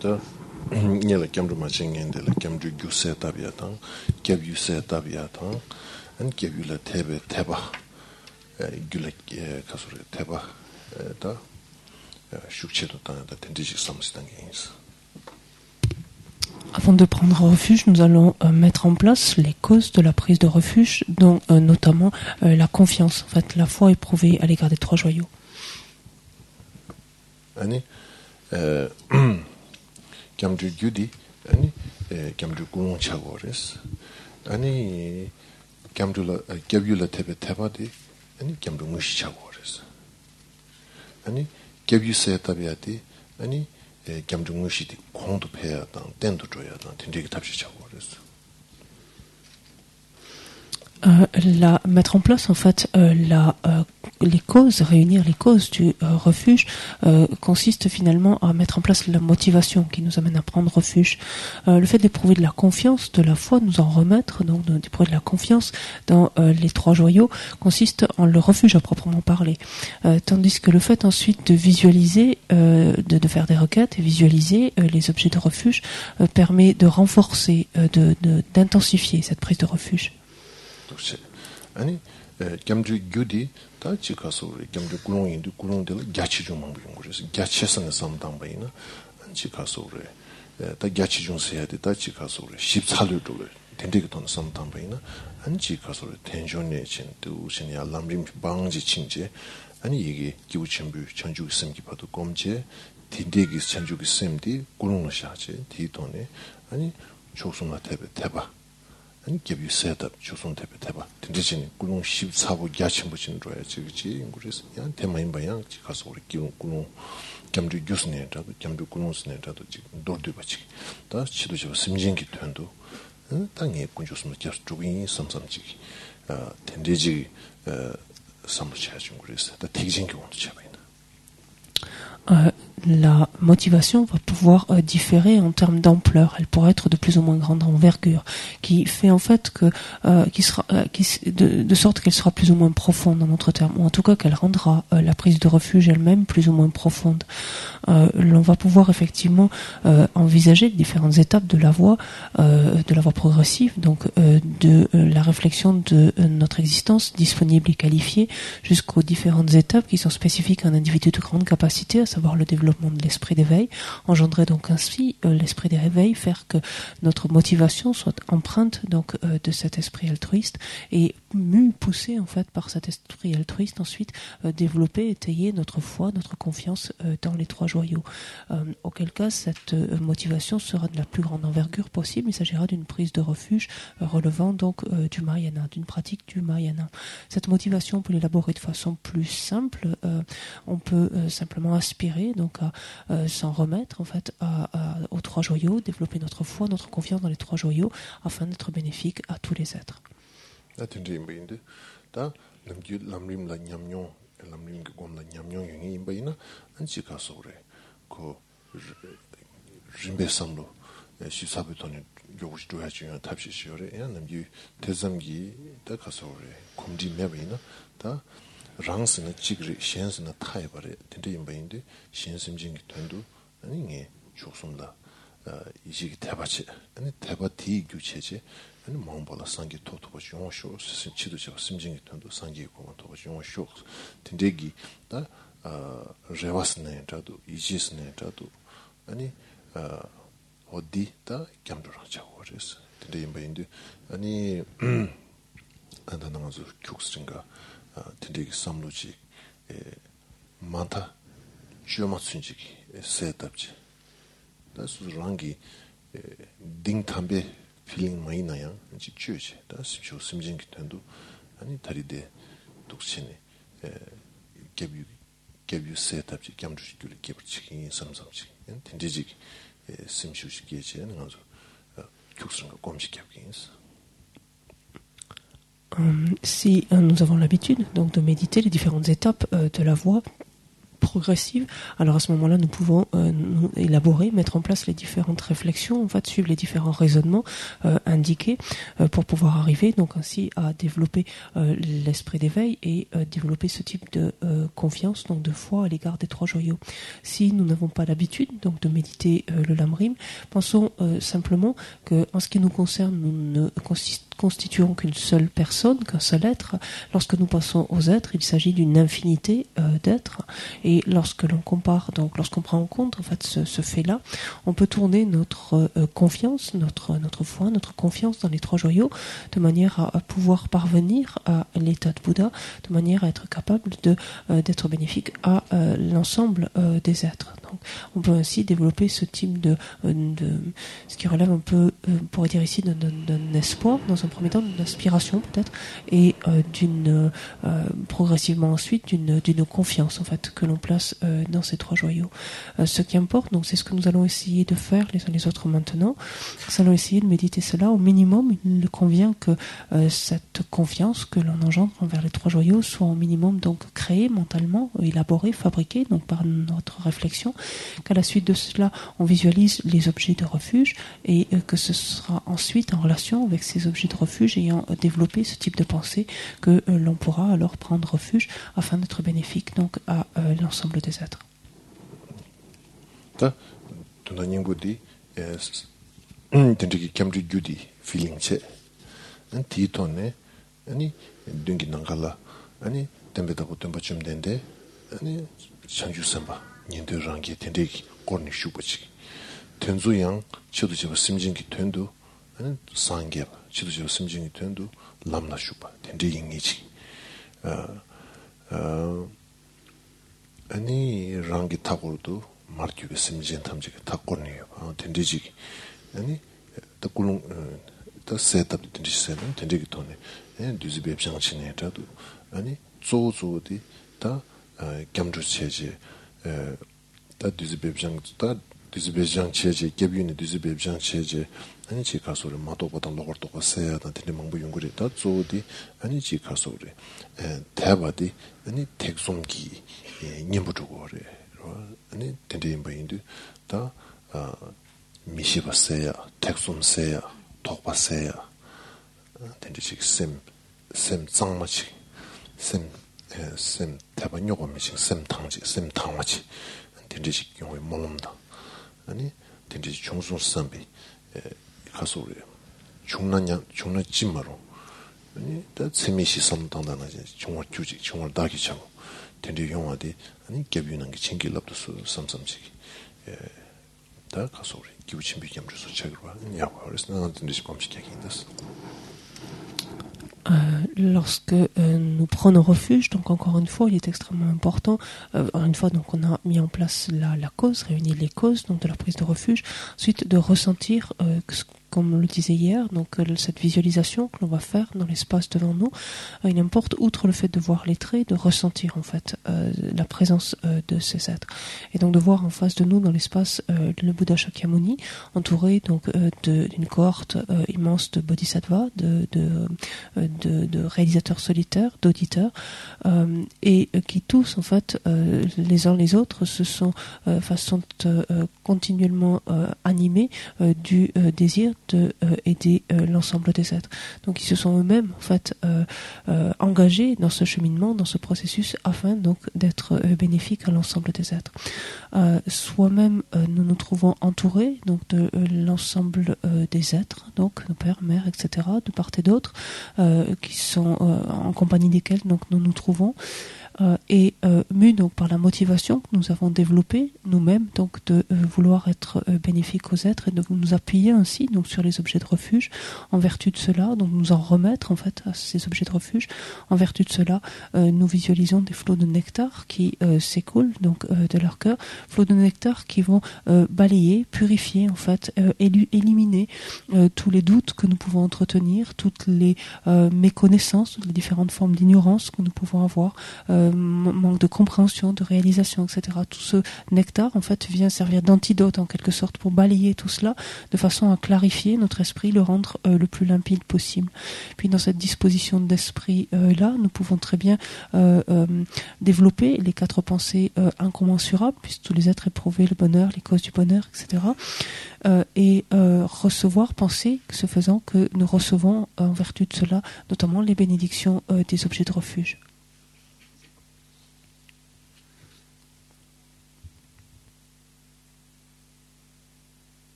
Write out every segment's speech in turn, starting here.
다 니라 캠도 마칭인데 라 캠도 규세답이야다 개뷰세답이야다 안 개뷰라 테베 테바 귤레 가소레 테바 다 슈크체도 다다 텐디직 삼스당게인스. Avant de prendre refuge, nous allons mettre en place les causes de la prise de refuge, dont notamment la confiance, en fait, la foi éprouvée à l'égard des trois joyaux. 아니 겸주 규디 아니 겸주 구롱 차고레스 아니 겸주라 개뷰라 테베 테바디 아니 겸주 무시 차고레스 아니 개뷰세 타비아디 아니 겸주 무시디 공도 패야다 땐도 줘야다 된되게 답시 차고레스. Mettre en place en fait les causes, réunir les causes du refuge consiste finalement à mettre en place la motivation qui nous amène à prendre refuge. Le fait d'éprouver de la confiance, de la foi, nous en remettre, donc d'éprouver de la confiance dans les trois joyaux consiste en le refuge à proprement parler. Tandis que le fait ensuite de visualiser, de faire des requêtes et visualiser les objets de refuge permet de renforcer, d'intensifier cette prise de refuge. 아니 겸주 규디 다 지가서 우리 겸주 구롱인도 구롱들 갸치 좀 먹는 거래서 갸치에서는 삼당바이나 지가서 우리 다 갸치 좀 해야 돼다 지가서 우리 14료도 된되게 돈 삼당바이나 안 지가서 우리 텐션에 진도 신이 알람림 방지 칭제 아니 이게 기우천부 전주 있음기 봐도 꼼제 된되게 전주 있음디 구롱을 샤지 디돈에 아니 조선나 대바 아니 개비 세답 조선 대표 대바 된지진 구농 14부 야친 붙인 줘야지 그지 그래서 야 대마인 방향 가서 우리 구농 겸주 교수님한테도 겸주 구농스네한테도 지금 돌도 받지 다 지도적 심진기 된도 땅에 군조스는 계속 주빈이 삼삼지 된지지 삼부치 하신 그래서 다 대진기 원도 잡아있나. La motivation va pouvoir différer en termes d'ampleur. Elle pourra être de plus ou moins grande envergure, qui fait en fait que, de sorte qu'elle sera plus ou moins profonde en d'autres termes, ou en tout cas qu'elle rendra la prise de refuge elle-même plus ou moins profonde. L'on va pouvoir effectivement envisager différentes étapes de la voie progressive, donc de la réflexion de notre existence disponible et qualifiée, jusqu'aux différentes étapes qui sont spécifiques à un individu de grande capacité, à savoir le développement de l'esprit d'éveil, engendrer donc ainsi l'esprit d'éveil, faire que notre motivation soit empreinte donc de cet esprit altruiste et poussée en fait par cet esprit altruiste, ensuite développer, étayer notre foi, notre confiance dans les trois joyaux. Auquel cas cette motivation sera de la plus grande envergure possible. Il s'agira d'une prise de refuge relevant donc du Mahayana, d'une pratique du Mahayana. Cette motivation, on peut l'élaborer de façon plus simple. On peut simplement aspirer donc à s'en remettre en fait aux trois joyaux, développer notre foi, notre confiance dans les trois joyaux afin d'être bénéfique à tous les êtres. 랑스는 지그리 시엔스는 타이버레 된데 임바인데 시엔심진기 된도 아니 게 죽순다 이지기 대바치 아니 대바디 규체제 아니 마음발라 상기 토토버지 용쇼 신치도 저 심진기 된도 상기 고만 토버지 용쇼 된데기 다 레와스네 자도 이지스네 자도 아니 어디 다 겸도랑 자고 그래서 된데 임바인데 아니 안다나가서 죽스인가 된대기 삼루지 많다 주요맞춘지기 세답지 다스 랑기 딩탐베 필링 많이 나야 이제 주지 다스 주 심진기 된도 아니 다리데 독신에 개뷰 세답지 겸주시들 개불치기 삼삼지 된대지 심슈시기에 제는 아주 죽스가 꼼식하기인스. Si nous avons l'habitude donc de méditer les différentes étapes de la voie, progressive, alors à ce moment-là, nous pouvons nous élaborer, mettre en place les différentes réflexions, en fait, suivre les différents raisonnements indiqués pour pouvoir arriver donc ainsi à développer l'esprit d'éveil et développer ce type de confiance, donc de foi à l'égard des trois joyaux. Si nous n'avons pas l'habitude donc de méditer le Lamrim, pensons simplement que en ce qui nous concerne, nous ne constituons qu'une seule personne, qu'un seul être. Lorsque nous passons aux êtres, il s'agit d'une infinité d'êtres. Et lorsque l'on compare, donc lorsqu'on prend en compte en fait ce fait-là, on peut tourner notre confiance, notre foi, notre confiance dans les trois joyaux, de manière à pouvoir parvenir à l'état de Bouddha, de manière à être capable d'être bénéfique à l'ensemble des êtres. Donc, on peut ainsi développer ce type de ce qui relève un peu, on pourrait dire ici, d'un espoir, dans un premier temps, d'une aspiration peut-être, et progressivement ensuite d'une confiance en fait que l'on place dans ces trois joyaux. Ce qui importe, donc c'est ce que nous allons essayer de faire les uns les autres maintenant. Nous allons essayer de méditer cela au minimum. Il convient que cette confiance que l'on engendre envers les trois joyaux soit au minimum donc créée mentalement, élaborée, fabriquée donc par notre réflexion, qu'à la suite de cela on visualise les objets de refuge et que ce sera ensuite en relation avec ces objets de refuge ayant développé ce type de pensée que l'on pourra alors prendre refuge afin d'être bénéfique donc à l'ensemble des êtres. Tendriki Cambridge Judy feeling che Titone ani dungi nangala ani tembeta ko temba chum dende ani chanju samba nyende rangi tendeki korni shubachi tenzu yang chidu chiba simjingi tendu ani sange chidu chiba simjingi tendu lamna shuba tendeki ngichi ani rangi tagurdu martyuga simjin tamjiga takkorni tendeki 아니 더 굴롱 더 셋업 된지세는 된지기 돈에 뒤집에 입장치네라도 아니 조조디 다 겸주 체제 다 뒤집에 입장 다 뒤집에 입장 체제 개비는 뒤집에 입장 체제 아니 지 가소를 마도보다 로거도가 세야다 되는 방법 연구를 다 조디 아니 지 가소를 대바디 아니 택송기 님부두고 그래 아니 된지 바인도 다 미시바세야, 택솜세야, 독바세야, 된지식 셈 짱마치, 셈 대반 요금이지, 셈 탕지, 셈 탕마치, 된지식 경우에 몰름다. 아니, 된지식 중순sam비, 가소리, 중나찜마로, 아니, 다 세미시 삼당당하지, 중월 주직, 중월 다기차고, 된지 용화디, 아니, 개비는 게 챙길랍도 삼삼치기, 다 가소리. Lorsque nous prenons refuge, donc encore une fois, il est extrêmement important, une fois donc on a mis en place la cause, réuni les causes donc de la prise de refuge, ensuite de ressentir comme on le disait hier, donc cette visualisation que l'on va faire dans l'espace devant nous, il importe, outre le fait de voir les traits, de ressentir en fait la présence de ces êtres. Et donc de voir en face de nous dans l'espace le Bouddha Shakyamuni, entouré donc d'une cohorte immense de bodhisattvas, de réalisateurs solitaires, d'auditeurs, et qui tous en fait les uns les autres sont continuellement animés du désir de aider l'ensemble des êtres. Donc ils se sont eux-mêmes en fait engagés dans ce cheminement, dans ce processus, afin donc d'être bénéfiques à l'ensemble des êtres. Soi-même, nous nous trouvons entourés donc de l'ensemble des êtres, donc nos pères, mères, etc., de part et d'autre, qui sont en compagnie desquels donc nous nous trouvons. Et mus donc par la motivation que nous avons développée nous-mêmes, donc de vouloir être bénéfiques aux êtres et de nous appuyer ainsi donc sur les objets de refuge. En vertu de cela, donc nous en remettre en fait à ces objets de refuge. En vertu de cela, nous visualisons des flots de nectar qui s'écoulent donc de leur cœur, flots de nectar qui vont balayer, purifier en fait, éliminer tous les doutes que nous pouvons entretenir, toutes les méconnaissances, toutes les différentes formes d'ignorance que nous pouvons avoir manque de compréhension, de réalisation, etc. Tout ce nectar, en fait, vient servir d'antidote, en quelque sorte, pour balayer tout cela, de façon à clarifier notre esprit, le rendre le plus limpide possible. Puis dans cette disposition d'esprit-là, nous pouvons très bien développer les 4 pensées incommensurables, puisque tous les êtres éprouvés, le bonheur, les causes du bonheur, etc. Et recevoir, penser, ce faisant, que nous recevons en vertu de cela, notamment les bénédictions des objets de refuge.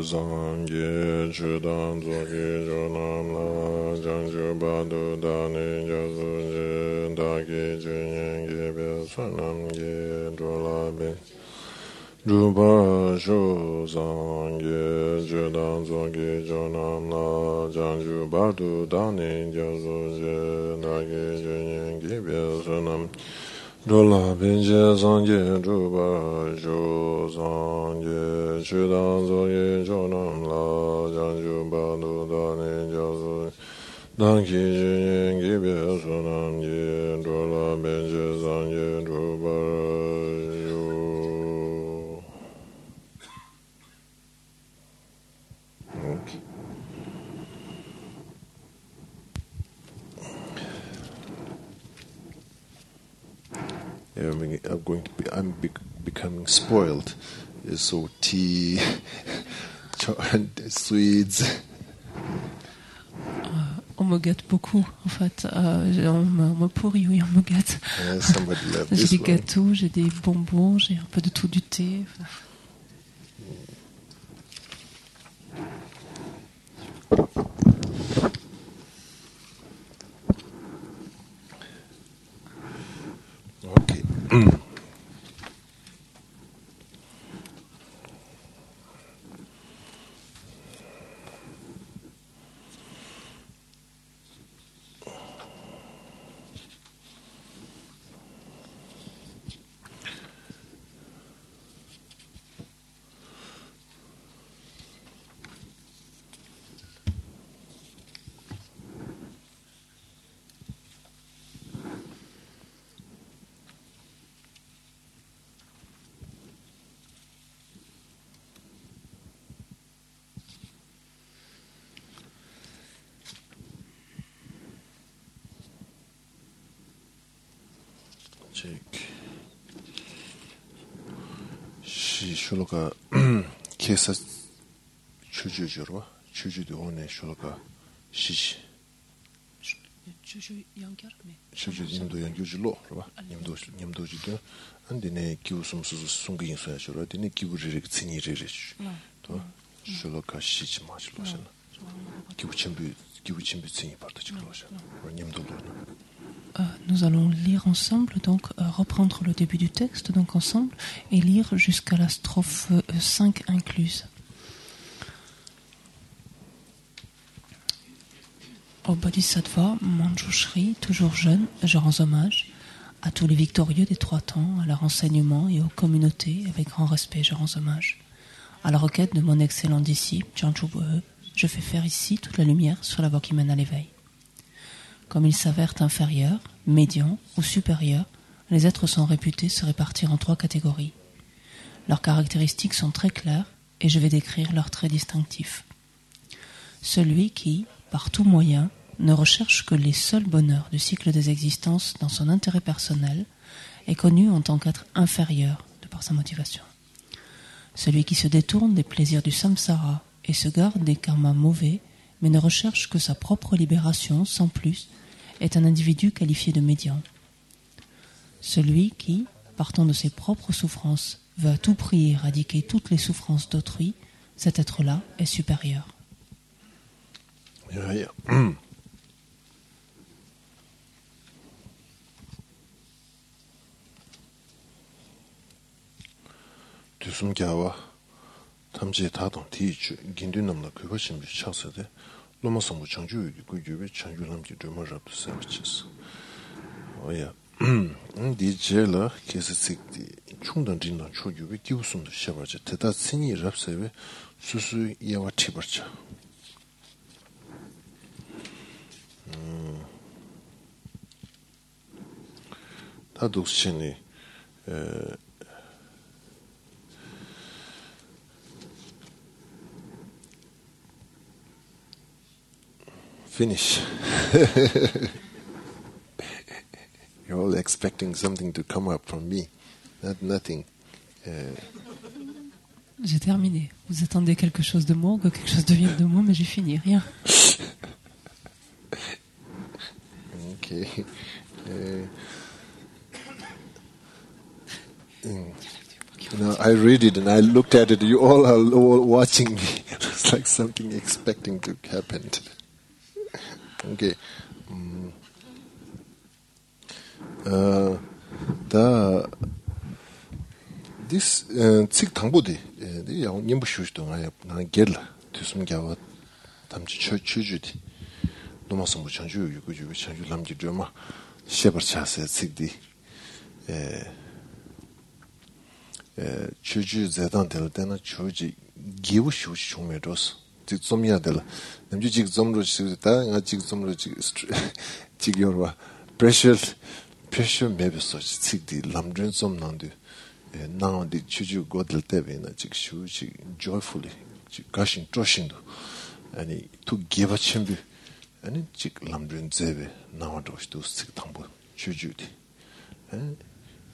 Zangye chudan zogi jonam la janju badu dani jasu je dagi junyen gebe sanam ge drola be Juba shu zangye chudan zogi jonam la janju badu dani jasu je dagi junyen gebe sanam Rola benje sanje juba jo sanje chudan zoye chonam la janju badu dane jasu danki jinyen gibe sonam ye rola benje sanje juba jo. Okay. Yeah, I'm becoming spoiled. So tea, sweets. On me gâte beaucoup, en fait. On me pourrit, oui, on me gâte. Yeah, somebody left J'ai this des one. gâteaux, j'ai des bonbons, j'ai un peu de tout, du thé. Okay. 슈로가 계사 추주주로 추주도 오네 슈로가 시시 추주 님도 연구주로 봐 님도주도 안데네 기우숨수수 송기인 소야주로 데네 기부르르 츠니르르 또 슈로가 시지 마실로잖아 기부침비 츠니 파르타치로잖아 님도도. Nous allons lire ensemble, donc reprendre le début du texte, donc ensemble, et lire jusqu'à la strophe 5 incluse. Au Bodhisattva Manjushri, toujours jeune, je rends hommage à tous les victorieux des trois temps, à leur enseignement et aux communautés, avec grand respect, je rends hommage. À la requête de mon excellent disciple, Janju Bohe, je fais faire ici toute la lumière sur la voie qui mène à l'éveil. Comme ils s'avèrent inférieurs, médians ou supérieurs, les êtres sont réputés se répartir en trois catégories. Leurs caractéristiques sont très claires et je vais décrire leurs traits distinctifs. Celui qui, par tout moyen, ne recherche que les seuls bonheurs du cycle des existences dans son intérêt personnel est connu en tant qu'être inférieur de par sa motivation. Celui qui se détourne des plaisirs du samsara et se garde des karmas mauvais mais ne recherche que sa propre libération sans plus est un individu qualifié de médian. Celui qui, partant de ses propres souffrances, veut à tout prix éradiquer toutes les souffrances d'autrui, cet être-là est supérieur. Yeah. 두숨갸와 탐지에 다동 디주 긴드남나 그거 심비 차서데 로마성부 창주 구규비 창주남지 되마잡 서비스 오야 디젤라 계스식디 충던진단 초규비 기우숨도 샤바제 대다 신이 랍세베 수수 이야와 티버차 다독신이 finish. You're all expecting something to come up from me. Nothing. J'ai terminé. Vous attendez quelque chose de moi, que quelque chose devienne de moi, mais j'ai fini, rien. Okay. You know, I read it and I looked at it. You all are watching me. It's like something expecting to happen. Okay. This zik 당보디 이 님부 쉬우시도 나 게르 두숨갸와 담지 추주디 노마성 무창주 유구주 창주 남지 드마 셰버차세 직디 주주 재단 될 때는 주지 기부 쇼시 총매로서 직점이야 될 남주 직점으로 시다 나 직점으로 직여와 pressure 매버서 직디 람드린 좀 난데 나한테 주주 godel 때에나 직슈지 joyfully 가신 조신도 아니 to give a chimbi 아니 직 람드린 제베 나와도스도 직 당보 주주디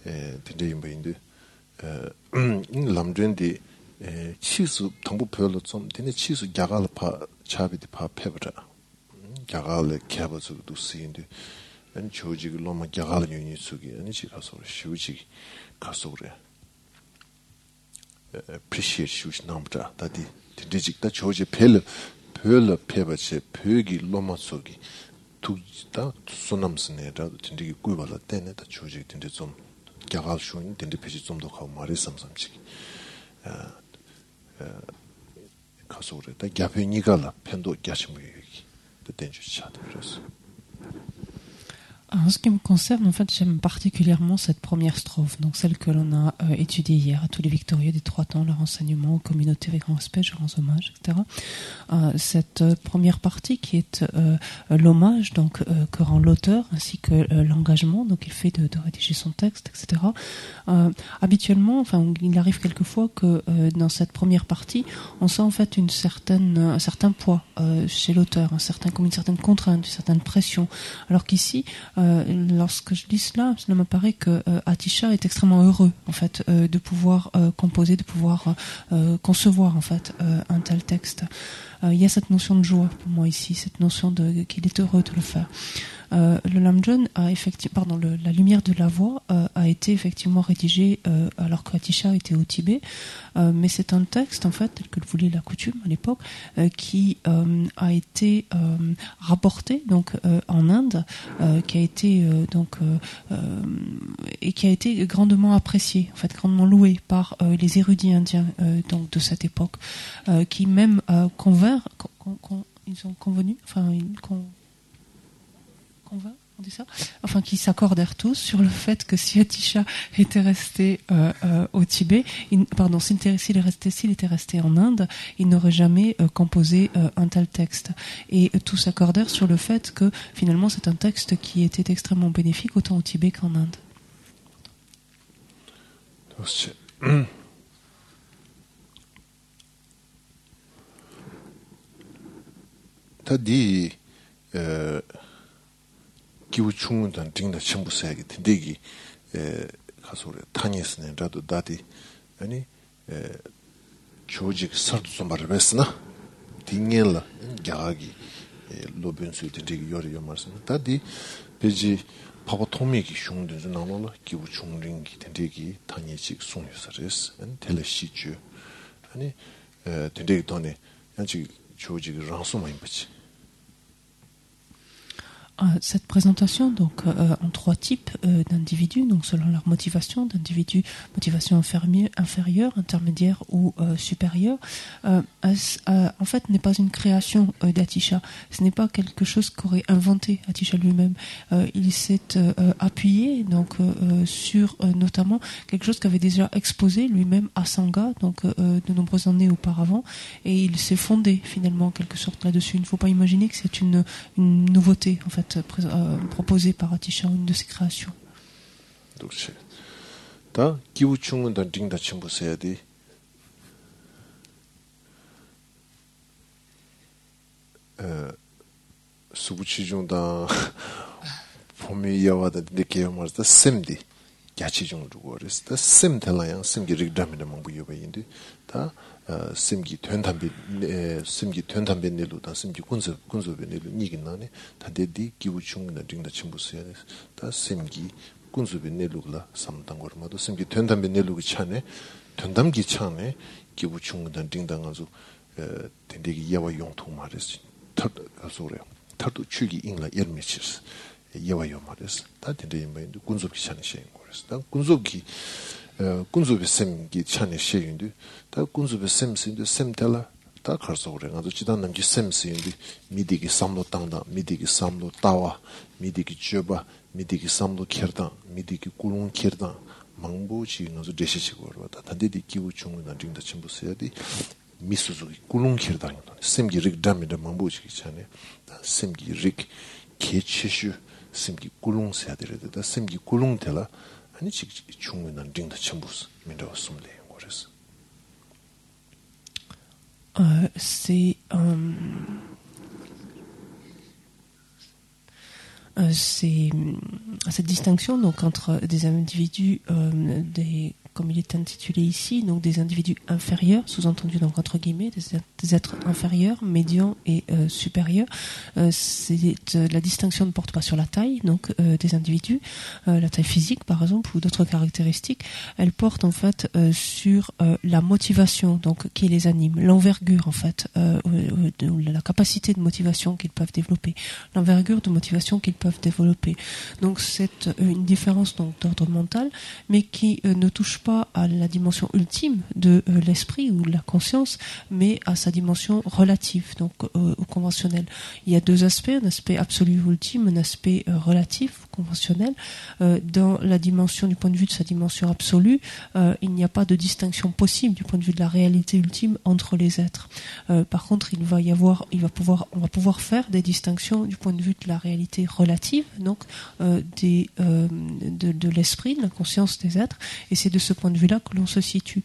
근데 임베인데 람드린디 치수 당부 별로 좀 되네 치수 야갈 파 차비디 파 페버다 야갈 캐버즈도 쓰인데 아니 조직 로마 야갈 유니 속에 아니 지가서 쉬우지 가서 그래 appreciate 쉬우지 남자 다디 디직다 조직 펠 페버체 벽이 로마 속에 두다 소남스네다 진짜 꾸이발라 때네다 조직 진짜 좀 야갈 쉬운 진짜 페이지 좀더 가고 말이 삼삼치 가서 그랬다. 야페 니가라 펜도 야치무이 된주 차도 그랬어. En ce qui me concerne, en fait, j'aime particulièrement cette première strophe, donc celle que l'on a étudiée hier à tous les victorieux des 3 temps, leur enseignement aux communautés avec grand respect, je rends hommage, etc. Cette première partie qui est l'hommage donc que rend l'auteur ainsi que l'engagement donc il fait de rédiger son texte, etc. Habituellement, enfin, il arrive quelquefois que dans cette première partie, on sent en fait un certain poids chez l'auteur, comme une certaine contrainte, une certaine pression, alors qu'ici lorsque je lis cela me paraît que Atisha est extrêmement heureux en fait de pouvoir composer, de pouvoir concevoir en fait un tel texte. Il y a cette notion de joie pour moi ici, cette notion qu'il est heureux de le faire. Le Lamjon a effectivement, la lumière de la voix a été effectivement rédigée alors qu'Atisha était au Tibet, mais c'est un texte en fait tel que le voulait la coutume à l'époque qui a été rapporté donc en Inde, qui a été et qui a été grandement apprécié, en fait grandement loué par les érudits indiens donc de cette époque, qui même ils ont convenu, enfin on dit ça, enfin qui s'accordèrent tous sur le fait que si Atisha était resté au Tibet, s'il était resté en Inde, il n'aurait jamais composé un tel texte. Et tous s'accordèrent sur le fait que finalement c'est un texte qui était extrêmement bénéfique autant au Tibet qu'en Inde. T'as dit 기후 충분한 딩다 전부 써야기 되기 가서 타니스네라도 다디 아니 조직 설도 좀 말했으나 딩엘라 야기 로벤스 되기 요리요 말씀 다디 베지 바보 통미기 흉된 줄 나눠라 기후 충분기 되기 타니식 송유서스 안 텔레시주 아니 되기 돈에 아직 조직 rançon 임받지. Cette présentation, donc en 3 types d'individus, donc selon leur motivation inférieure, intermédiaire ou supérieure, en fait n'est pas une création d'Atisha. Ce n'est pas quelque chose qu'aurait inventé Atisha lui-même. Il s'est appuyé donc sur notamment quelque chose qu'avait déjà exposé lui-même à Sangha, donc de nombreuses années auparavant, et il s'est fondé finalement en quelque sorte là-dessus. Il ne faut pas imaginer que c'est une nouveauté en fait. Proposé par Atisha, une de ses créations. Donc, 다 기후 충분한 딩다 첨부 써야 돼. 수부치 중다 봄이 야와다 느껴 말다 셈디 야치 중으로 그랬다 셈텔라양 셈기 릭담이나 뭐부여봐인데 다 심기 된담비 내로다 심기 군소베 내로 니긴나네 다데디 기부 충분한 딩다 첨부서야 돼. 다 심기 군소베 내로라 삼당거마도 심기 된담비 내로기 차네 된담기 차네 기부 충분한 딩당아주 된데기 야와 용통 말했지. 타소래요. 타도 추기 인라 열미치스 야와요 말했어. 다 된데 임바인도 군소기 차네 시행 거랬어. 다 군소기 군소베 셈기 차네 시행인데 다 군소베 셈스인데 셈텔라 다 가서 그래. 나도 지단 남지 셈스인데 미디기 삼로 땅다 미디기 삼로 따와 미디기 쥐바 미디기 삼도 켈다 미디기 꿀웅 켈다 망보지 노즈 데시치고 그러다 단데디 기우 중문나 딩다 침부스야디 미수zu 꿀웅 켈다 심기 릭담이다 망보지 기차네 심기 릭 케치슈 심기 꿀웅 세야데다 심기 꿀웅 tel라 아니 지 중문나 딩다 침부스 민도 숨래 거레스 c'est cette distinction donc entre des individus comme il est intitulé ici, donc des individus inférieurs, sous-entendu donc entre guillemets, des êtres inférieurs, médians et supérieurs. La distinction ne porte pas sur la taille, donc des individus, la taille physique par exemple ou d'autres caractéristiques. Elle porte en fait sur la motivation, donc qui les anime, l'envergure en fait, la capacité de motivation qu'ils peuvent développer, l'envergure de motivation qu'ils peuvent développer. Donc c'est une différence donc d'ordre mental, mais qui ne touche pas à la dimension ultime de l'esprit ou de la conscience, mais à sa dimension relative, donc au conventionnel. Il y a deux aspects, un aspect absolu ou ultime, un aspect relatif, conventionnel. Dans la dimension, du point de vue de sa dimension absolue, il n'y a pas de distinction possible du point de vue de la réalité ultime entre les êtres. Par contre, on va pouvoir faire des distinctions du point de vue de la réalité relative, donc de l'esprit, de la conscience des êtres, et c'est de ce point de vue-là que l'on se situe.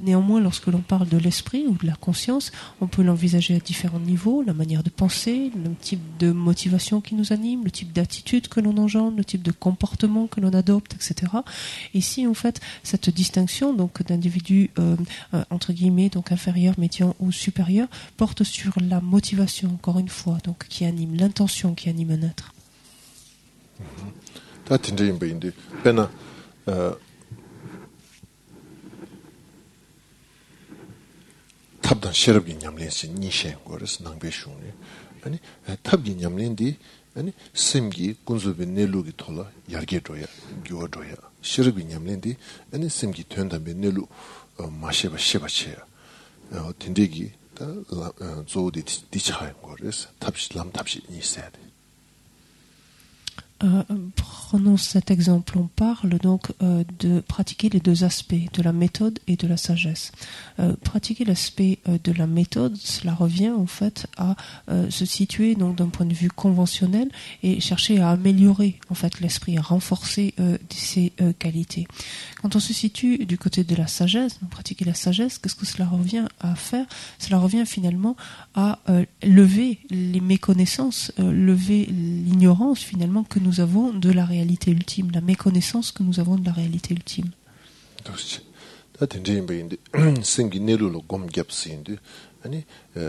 Néanmoins, lorsque l'on parle de l'esprit ou de la conscience, on peut l'envisager à différents niveaux, la manière de penser, le type de motivation qui nous anime, le type d'attitude que l'on engendre, le type de comportement que l'on adopte, etc. Ici, en fait, cette distinction donc d'individus entre guillemets donc inférieurs, médians ou supérieurs porte sur la motivation, encore une fois, donc qui anime l'intention qui anime un être. 탑단 시럽이 냠len시 니셰 거레스 낭베숑네 아니 탑기 냠len디 아니 심기 군즈베 넬루기 톨라 야르게도야 교도야 시럽이 냠len디 아니 심기 된다베 넬루 마셰바 셰바체야 딘데기 다 조디 디차이 거레스 탑시 람 탑시 니세데 Prenons cet exemple, on parle donc de pratiquer les deux aspects, de la méthode et de la sagesse. Pratiquer l'aspect de la méthode, cela revient en fait à se situer donc d'un point de vue conventionnel et chercher à améliorer en fait l'esprit, à renforcer ses qualités. Quand on se situe du côté de la sagesse, donc pratiquer la sagesse, qu'est-ce que cela revient à faire? Cela revient finalement à lever les méconnaissances, lever l'ignorance finalement que nous avons de la réalité ultime, la méconnaissance que nous avons de la réalité ultime. 아니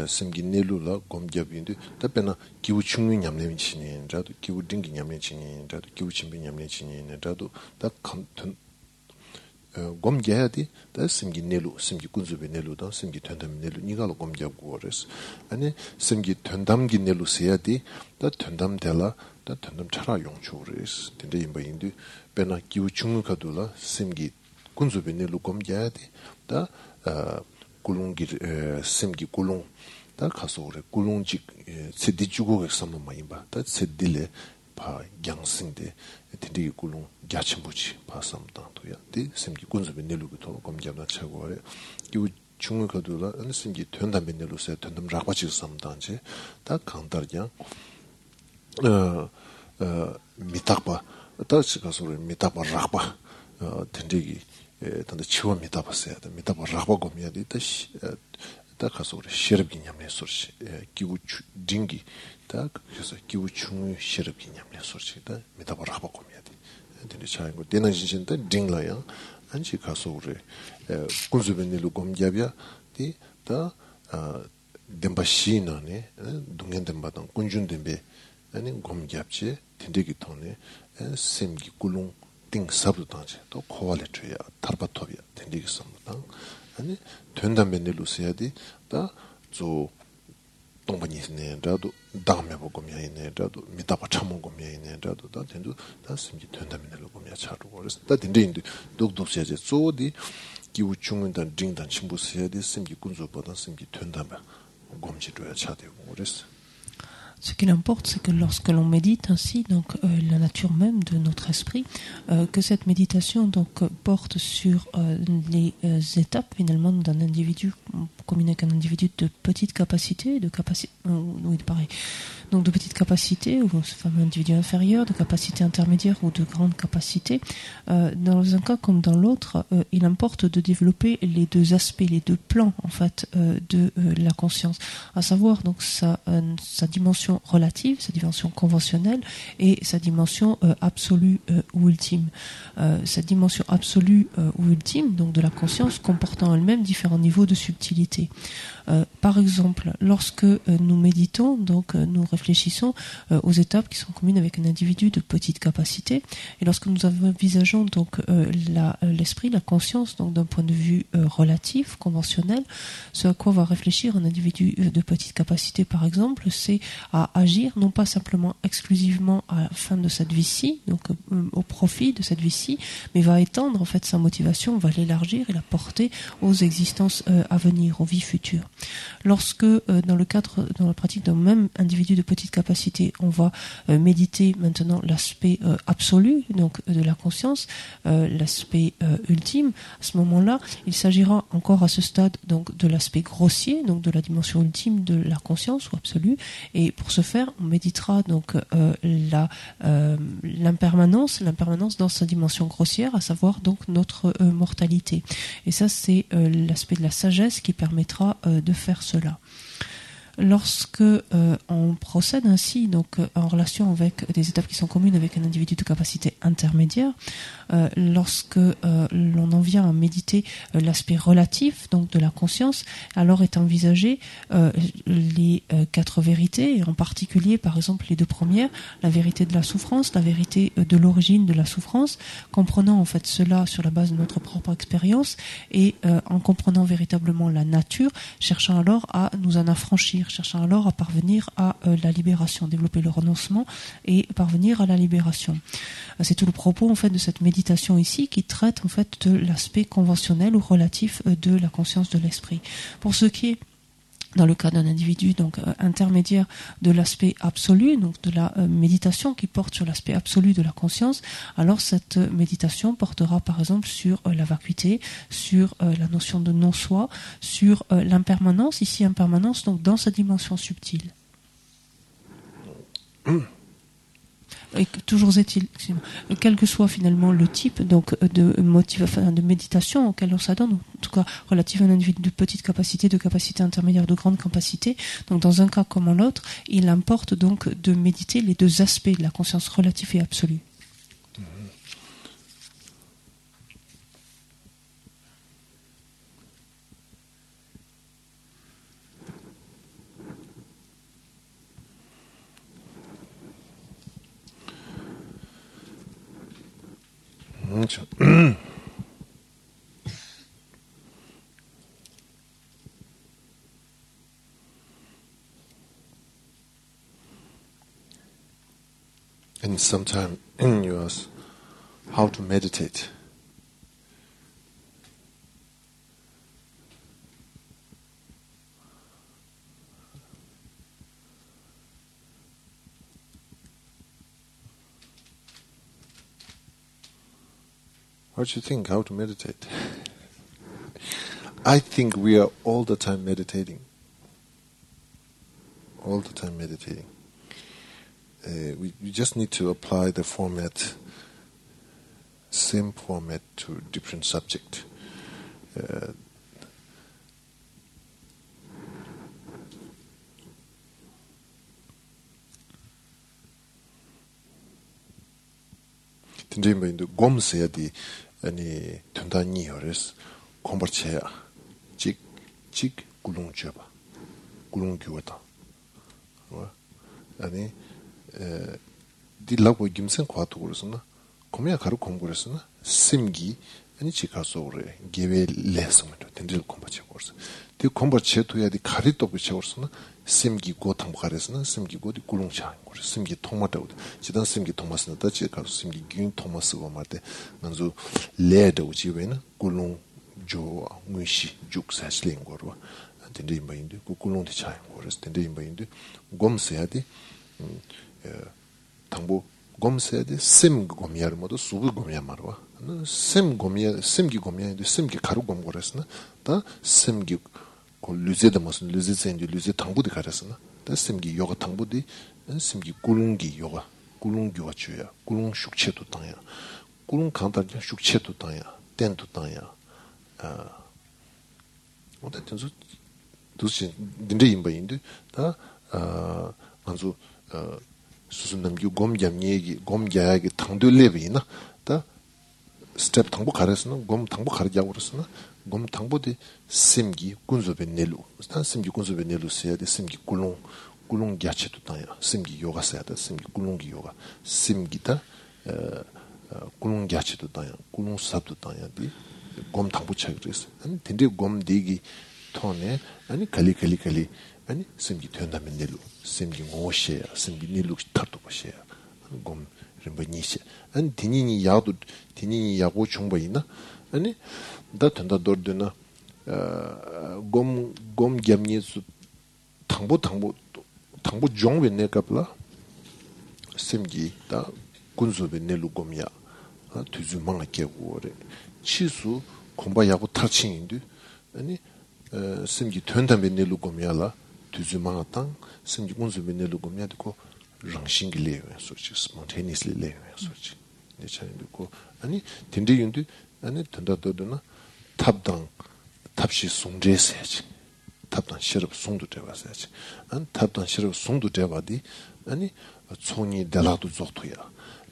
심기 넬루라 곰잡인데 답변은 기우 충미 냠내미치니 자도 기우 딩기 냠내치니 자도 기우 침비 냠내치니 자도 다 컨텐 곰게야디 다 심기 넬루 심기 군즈베 넬루다 심기 텐담 넬루 니가로 곰잡고 그랬어 아니 심기 텐담기 넬루 세야디 다 텐담 델라 다 텐담 차라 용추 그랬어 근데 임바인데 베나 기우 충미 가도라 심기 군즈베 넬루 곰게야디 다 꿀웅기 심기 꿀웅 다 가서 그래 꿀웅직 세디 주고 example 많이 봐. 다 세디레 바 양승데 되게 꿀웅 야침부지 봐sam당도야. 데 심기 군습에 내려부터 검잡나 차고 그래. 이 중을 거둘라 어느 심기 된다면 내려서 된담 라바지 삼단지 다 강다냐 미탁바 다 가서 그래 미탁바 라바 된대기 단데 치워 미다봤어야 돼. 미다바 라바고 미야디 다 가서 우리 시럽기 냠내 소리 기우 딩기 다 그래서 기우 충 시럽기 냠내 소리다 미다바 라바고 미야디 근데 차이고 되는 진짜 딩라야 안지 가서 우리 군즈벤일로 검잡이야 디다 덴바시나네 동엔덴바당 군준덴베 아니 검잡지 딘데기 돈에 셈기 꿀웅 띵 sabdanje to quality tarbatobia tendig samdan ani töndan benelu seyadi da zo 동반이네 라도 다음에 보고 미야이네 라도 미다바 참고 미야이네 라도 다 된도 다 심지 된다면을 보면 차로 그래서 다 된데 독독세제 조디 기우 중은단 딩단 친구세야 돼 심지 군조보다 심지 된다면 검지도야 차되고 그래서 Ce qu'il importe, c'est que lorsque l'on médite ainsi, donc la nature même de notre esprit, que cette méditation donc porte sur les étapes finalement d'un individu, combiné avec un individu de petite capacité, oui, pareil. Donc de petite capacité, ou ce fameux individu inférieur, de capacité intermédiaire ou de grande capacité. Dans un cas comme dans l'autre, il importe de développer les deux aspects, les deux plans en fait de la conscience, à savoir donc sa dimension relative, sa dimension conventionnelle et sa dimension absolue ou ultime. Cette dimension absolue ou ultime donc de la conscience comportant elle-même différents niveaux de subtilité. Par exemple, lorsque nous méditons, donc nous réfléchissons aux étapes qui sont communes avec un individu de petite capacité, et lorsque nous envisageons donc l'esprit, la conscience, donc d'un point de vue relatif, conventionnel, ce à quoi va réfléchir un individu de petite capacité, par exemple, c'est à agir non pas simplement exclusivement à la fin de cette vie-ci, donc au profit de cette vie-ci, mais va étendre en fait sa motivation, va l'élargir et la porter aux existences à venir, aux vies futures. Lorsque dans la pratique d'un même individu de petite capacité, on va méditer maintenant l'aspect absolu donc de la conscience, l'aspect ultime, à ce moment-là, il s'agira encore à ce stade donc de l'aspect grossier, donc de la dimension ultime de la conscience ou absolue, et pour ce faire, on méditera donc l'impermanence dans sa dimension grossière, à savoir donc notre mortalité. Et ça, c'est l'aspect de la sagesse qui permettra de faire cela. Lorsque on procède ainsi donc en relation avec des étapes qui sont communes avec un individu de capacité intermédiaire, lorsque l'on en vient à méditer l'aspect relatif donc de la conscience, alors est envisagé les quatre vérités, et en particulier par exemple les deux premières, la vérité de la souffrance, la vérité de l'origine de la souffrance, comprenant en fait cela sur la base de notre propre expérience et en comprenant véritablement la nature, cherchant alors à nous en affranchir, cherchant alors à parvenir à la libération, développer le renoncement et parvenir à la libération. C'est tout le propos en fait de cette méditation ici qui traite en fait de l'aspect conventionnel ou relatif de la conscience de l'esprit. Pour ce qui est dans le cas d'un individu donc intermédiaire de l'aspect absolu, donc de la méditation qui porte sur l'aspect absolu de la conscience, alors cette méditation portera par exemple sur la vacuité, sur la notion de non-soi, sur l'impermanence, ici impermanence donc dans sa dimension subtile. Et toujours est-il, quel que soit finalement le type donc de méditation auquel on s'adonne, en tout cas relative à un individu de petite capacité, de capacité intermédiaire, de grande capacité, donc dans un cas comme en l'autre, il importe donc de méditer les deux aspects de la conscience relative et absolue. And sometimes you ask how to meditate. What do you think? How to meditate? I think we are all the time meditating. All the time meditating. We just need to apply the format, same format to different subject. 근데 뭐 이제 곰세야디 아니 튼다니 요레스 콤버체야 찍찍 굴ung줘봐 굴ung교다 아니 딜라고 김생 과도 그러서나 고미야 가로 공부했으나 심기 아니 지가서 그래 개베 레슨도 된들 콤버체 거서 그 콤버체 도야디 가리도 붙여서나 심기 고탕 가르스나 심기 고디 굴ung차 거서 심기 통마도 지단 심기 통마스나 다치 가서 심기 균 통마스고 말때 먼저 레도 지베나 굴ung 조 무시 죽사슬링 거로 된데 임바인데 그 굴ung티 차이 거서 된데 임바인데 곰세야디 당보 곰세데 셈 곰야를 모두 수부 곰야 말와 셈 곰야 셈기 곰야인데 셈기 가루 곰 거랬으나 다 셈기 고 류제데 무슨 류제센디 류제 당부디 가랬으나 다 셈기 요가 당부디 셈기 꿀웅기 요가 꿀웅기와 주야 꿀웅 숙체도 땅야 꿀웅 간단히 숙체도 땅야 땐도 땅야 어쨌든 도시 딘데 임바인데 다 만주 수순남기 곰냠니기 곰갸야기 당들레비나 다 스텝 당보 가르스는 곰 당보 가르자고 그랬으나 곰 당보디 심기 군조베 넬루 스탄 심기 군조베 넬루 세야데 심기 꿀롱 갸체도 따야 심기 요가 세야데 심기 꿀롱기 요가 심기다 꿀롱 갸체도 따야 꿀롱 삽도 따야디 곰 당보 차 그랬어 아니 딘데 곰 디기 톤에 아니 칼리 아니 심기 된다면 넬루 심기 오셔야 심기 넬루 타도 보셔야 곰 림바니시 안 디니니 야고 중보이나 아니 다 된다 돌드나 곰 겸니스 당보 종베 내갑라 심기 다 군수베 넬루 곰야 투즈망아 깨고래 치수 곰바야고 타칭인데 아니 심기 된다면 넬루 곰야라 투즈망아 땅 심기 군수베 넬루 곰야고 랑싱기 레외 소치 spontaneously 레외 소치 네 차이고 아니 딘디윤디 아니 된다도나 탑시 송제세지 탑단 시럽 송도 되바세지 안 탑단 시럽 송도 되바디 아니 총이 달라도 좋토야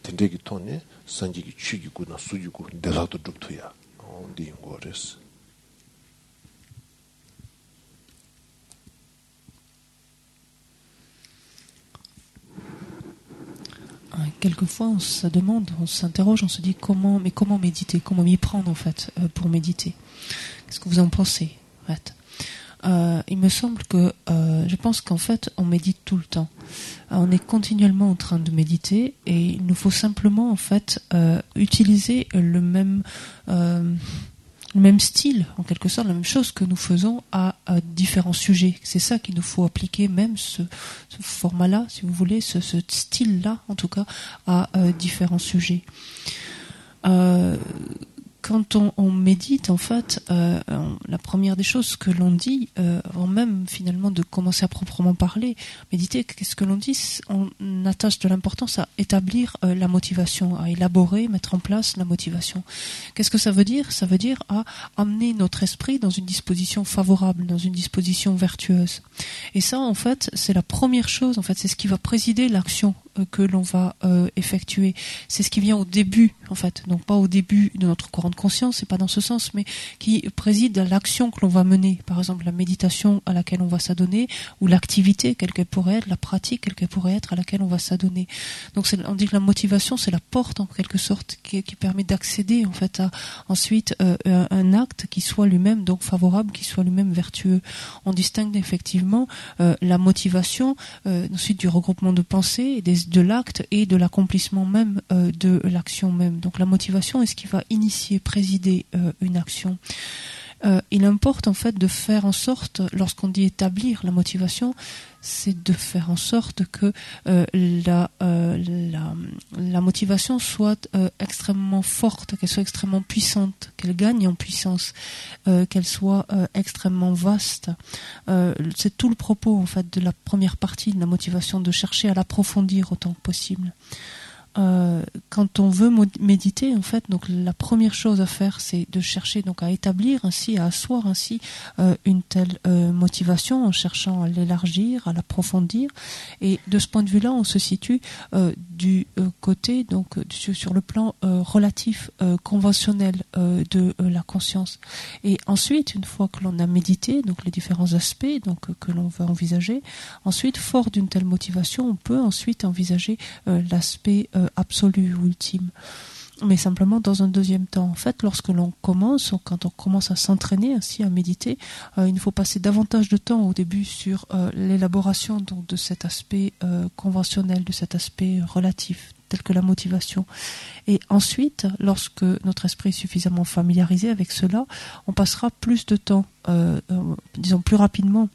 딘디기 톤에 산지기 취기구나 수기구 달라도 좋토야 온디 거레스 Quelquefois, on se demande, on s'interroge, on se dit comment méditer, comment m'y prendre en fait pour méditer. Qu'est-ce que vous en pensez en fait il me semble que, je pense qu'en fait, on médite tout le temps. On est continuellement en train de méditer et il nous faut simplement en fait utiliser le même style, en quelque sorte, la même chose que nous faisons à différents sujets. C'est ça qu'il nous faut appliquer, même ce format-là, si vous voulez, ce style-là, en tout cas, à différents sujets. Quand on médite, en fait, la première des choses que l'on dit, avant même finalement de commencer à proprement parler, méditer, qu'est-ce que l'on dit? On attache de l'importance à établir la motivation, à élaborer, mettre en place la motivation. Qu'est-ce que ça veut dire? Ça veut dire à amener notre esprit dans une disposition favorable, dans une disposition vertueuse. Et ça, en fait, c'est la première chose, en fait, c'est ce qui va présider l'action que l'on va effectuer. C'est ce qui vient au début, en fait, donc pas au début de notre courant de conscience, c'est pas dans ce sens, mais qui préside à l'action que l'on va mener. Par exemple, la méditation à laquelle on va s'adonner, ou l'activité, quelle qu'elle pourrait être, la pratique, quelle qu'elle pourrait être, à laquelle on va s'adonner. Donc on dit que la motivation, c'est la porte, en quelque sorte, qui permet d'accéder, en fait, à ensuite un acte qui soit lui-même donc favorable, qui soit lui-même vertueux. On distingue effectivement la motivation, ensuite du regroupement de pensées, de l'acte et de l'accomplissement même de l'action même. Donc la motivation est ce qui va initier, présider une action. Il importe en fait de faire en sorte, lorsqu'on dit établir la motivation, c'est de faire en sorte que la motivation soit extrêmement forte, qu'elle soit extrêmement puissante, qu'elle gagne en puissance, qu'elle soit extrêmement vaste. C'est tout le propos en fait de la première partie de la motivation, de chercher à l'approfondir autant que possible. Quand on veut méditer, en fait, donc la première chose à faire, c'est de chercher donc à établir ainsi, à asseoir ainsi une telle motivation en cherchant à l'élargir, à l'approfondir. Et de ce point de vue-là, on se situe du côté donc sur le plan relatif, conventionnel de la conscience. Et ensuite, une fois que l'on a médité, donc les différents aspects donc que l'on va envisager, ensuite, fort d'une telle motivation, on peut ensuite envisager l'aspect absolu ou ultime, mais simplement dans un deuxième temps. En fait, lorsque l'on commence, quand on commence à s'entraîner ainsi à méditer, il faut passer davantage de temps au début sur l'élaboration donc de cet aspect conventionnel, de cet aspect relatif, tel que la motivation. Et ensuite, lorsque notre esprit est suffisamment familiarisé avec cela, on passera plus de temps, disons plus rapidement,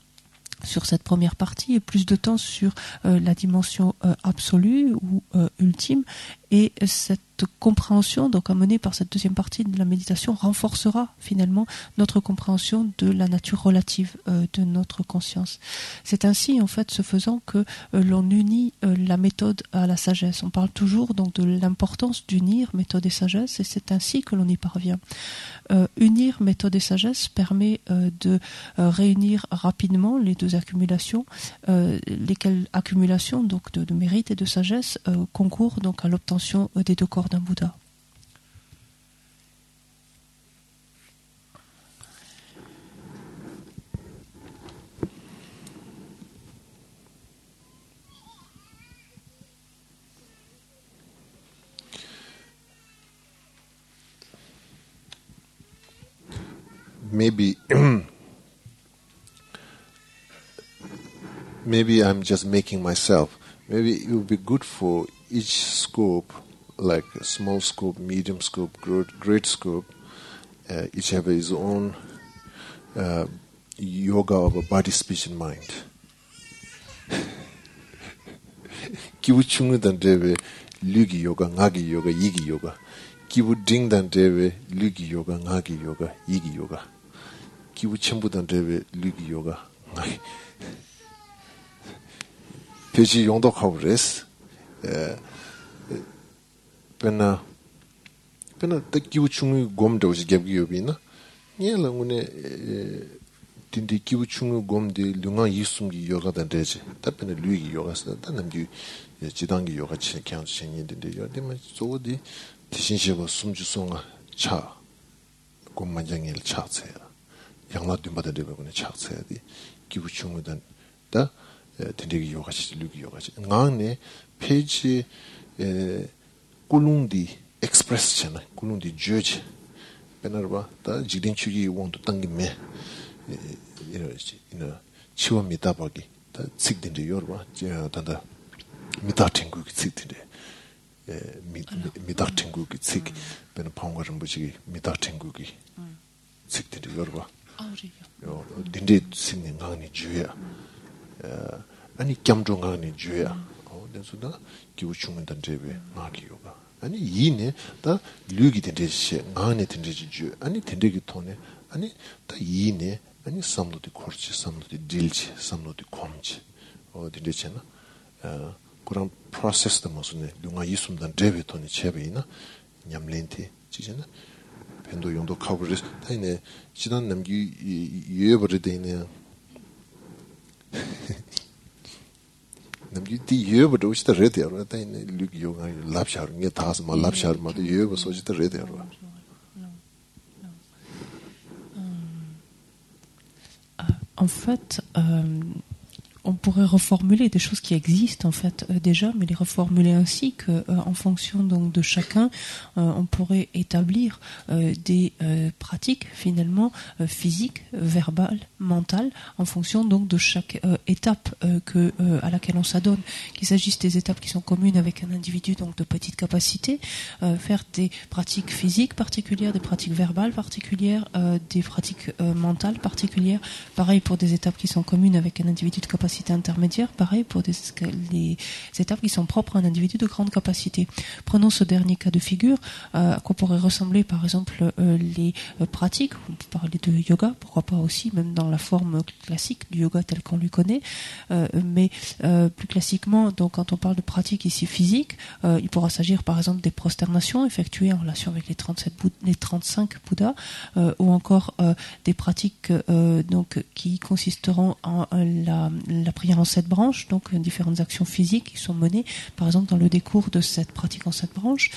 sur cette première partie et plus de temps sur la dimension absolue ou ultime. Et cette compréhension, donc amenée par cette deuxième partie de la méditation, renforcera finalement notre compréhension de la nature relative de notre conscience. C'est ainsi, en fait, ce faisant, que l'on unit la méthode à la sagesse. On parle toujours donc de l'importance d'unir méthode et sagesse, et c'est ainsi que l'on y parvient. Unir méthode et sagesse permet de réunir rapidement les deux accumulations, lesquelles accumulations donc de mérite et de sagesse concourent donc à l'obtention des deux corps d'un Bouddha. Maybe I'm just making myself. Maybe it would be good for each scope, like a small scope, medium scope, great scope, each have his own yoga of a body, speech, and mind. Kibu chungu dan dewe lugi yoga, ngagi yoga, yigi yoga. Kibu ding dan dewe lugi yoga, ngagi yoga, yigi yoga. Kibu chenbu dan dewe lugi yoga, ngagi. Pechi yongdo kawu res. Pena ta kibu chungu gom dawji gyabgi yobi na. Nye la ngune dindi kibu chungu gom de lunga yisumgi yoga dan deje. Ta pena luigi yoga sa. Ta namgi jidangi yoga chi kyang chenye dindi yoga. Dima zogo di tishin sheba sumju songa cha. Gom manjangil cha tsaya. Yangla dunba dan deba gune cha tsaya di. Kibu chungu dan da dindigi yoga chi, luigi yoga chi. Ngang page kulungdi express chana, kulungdi judge. Penarba, ta jidin chugi wontu tangi me, chiwa mitabagi, ta tsik dinde yorba, tanda mitak tingu ki tsik dinde, mitak tingu ki tsik, pena paunga rambuchigi mitak tingu ki tsik dinde yorba. Dinde tsik ngani juya, ani kiamdro ngani juya. densuda kiwu chungun dan drebe ngaki yoga. Ani yine da lugi dende she ngane dende ju ani dende gi tone ani da yine ani samlo di korchi samlo di dilchi samlo di komchi o dende chena kuran process da mosune lunga yisum dan drebe tone chebe ina nyamlenti chijena pendo yondo coverage taine chidan namgi yebore deine namgi di yeba do chita rede yarwa ta ine luk yoga labshar nge taas ma labshar ma do yeba so chita rede yarwa. En fait, on pourrait reformuler des choses qui existent en fait déjà, mais les reformuler ainsi que, en fonction donc de chacun, on pourrait établir des pratiques finalement physiques, verbales, mentales, en fonction donc de chaque étape à laquelle on s'adonne. Qu'il s'agisse des étapes qui sont communes avec un individu donc de petite capacité, faire des pratiques physiques particulières, des pratiques verbales particulières, des pratiques mentales particulières. Pareil pour des étapes qui sont communes avec un individu de capacité intermédiaire, pareil pour les étapes qui sont propres à un individu de grande capacité. Prenons ce dernier cas de figure, à quoi pourrait ressembler par exemple les pratiques, on peut parler de yoga, pourquoi pas aussi, même dans la forme classique du yoga tel qu'on lui connaît, mais plus classiquement, donc quand on parle de pratiques ici physiques, il pourra s'agir par exemple des prosternations effectuées en relation avec les 35 Bouddhas, ou encore des pratiques donc qui consisteront en la prière en 7 branches, donc différentes actions physiques qui sont menées, par exemple dans le décours de cette pratique en 7 branches.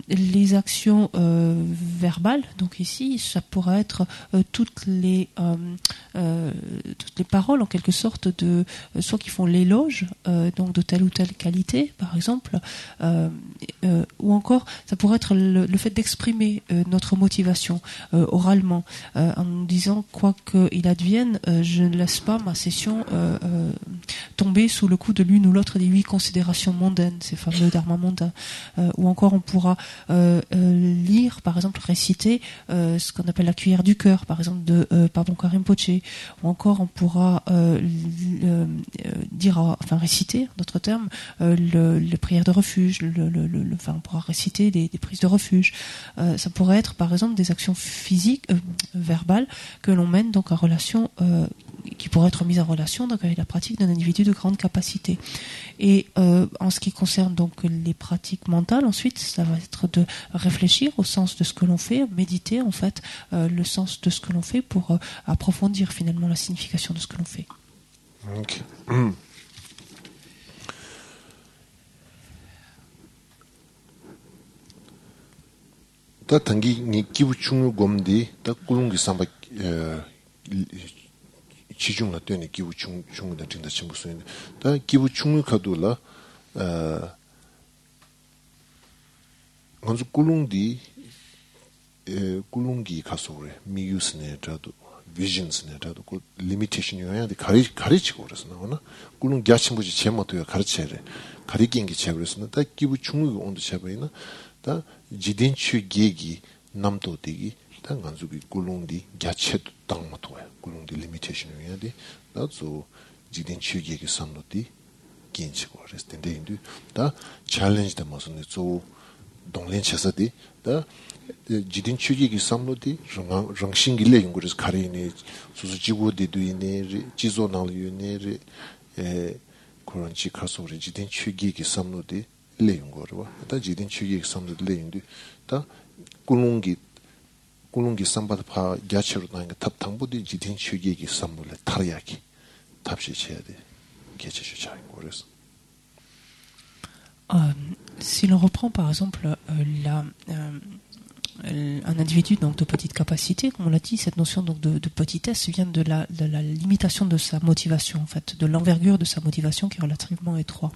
Les actions verbales, donc ici, ça pourrait être toutes les paroles en quelque sorte de soit qui font l'éloge donc de telle ou telle qualité, par exemple, ou encore ça pourrait être le fait d'exprimer notre motivation oralement en disant quoi qu'il advienne, je ne laisse pas ma session tomber sous le coup de l'une ou l'autre des 8 considérations mondaines, ces fameux dharma mondains, ou encore on pourra lire, par exemple, réciter ce qu'on appelle la cuillère du cœur, par exemple, de Pabongka Rinpoche, ou encore on pourra réciter, en d'autres termes, les prières de refuge, on pourra réciter des prises de refuge. Ça pourrait être, par exemple, des actions physiques, verbales, que l'on mène donc en relation, qui pourraient être mises en relation donc avec la pratique d'un individu de grande capacité. Et en ce qui concerne donc les pratiques mentales, ensuite, ça va être de réfléchir au sens de ce que l'on fait, méditer en fait le sens de ce que l'on fait pour approfondir finalement la signification de ce que l'on fait. Okay. 다 단기 니 기부 중요 검디 다 꿀ung기 삼바 지중나 때니 기부 중요다 진짜 친구소인데 다 기부 중요 가도라 먼저 꿀ung디 꿀ung기 가서래 미유스네라도 비전스네라도 그 리미테이션이야 가르치고 그래서 나오나 꿀ung 야친부지 제모도야 가르쳐야 돼 가르긴 게 제그랬으나 다 기부 중요 온도 제보이나 다 지딘추 계기 남도 되기 다 간주기 꿀ung디 야체도 땅마도야 꿀ung디 리미테이션이야 돼 나도 지딘추 계기 삼도디 긴치고 그랬을 텐데 인도 다 챌린지 되면서 저 동len체서디 다 지딘 추기기 삼로디 랑싱길레 연구를 가리니 수수지고디도 이네 지조나리유네 그런 지카소리 지딘 추기기 삼로디 레연거와 다 지딘 추기기 삼로디 레연디 다 꿀ung기 삼바다 파 야체로 나인가 탑탕부디 지딘 추기기 삼로레 타리야기 탑시 쳐야 돼 개체주 차인 거래서 Si l'on reprend par exemple un individu donc de petite capacité, comme on l'a dit, cette notion donc de petitesse vient de la limitation de sa motivation, en fait, de l'envergure de sa motivation qui est relativement étroite.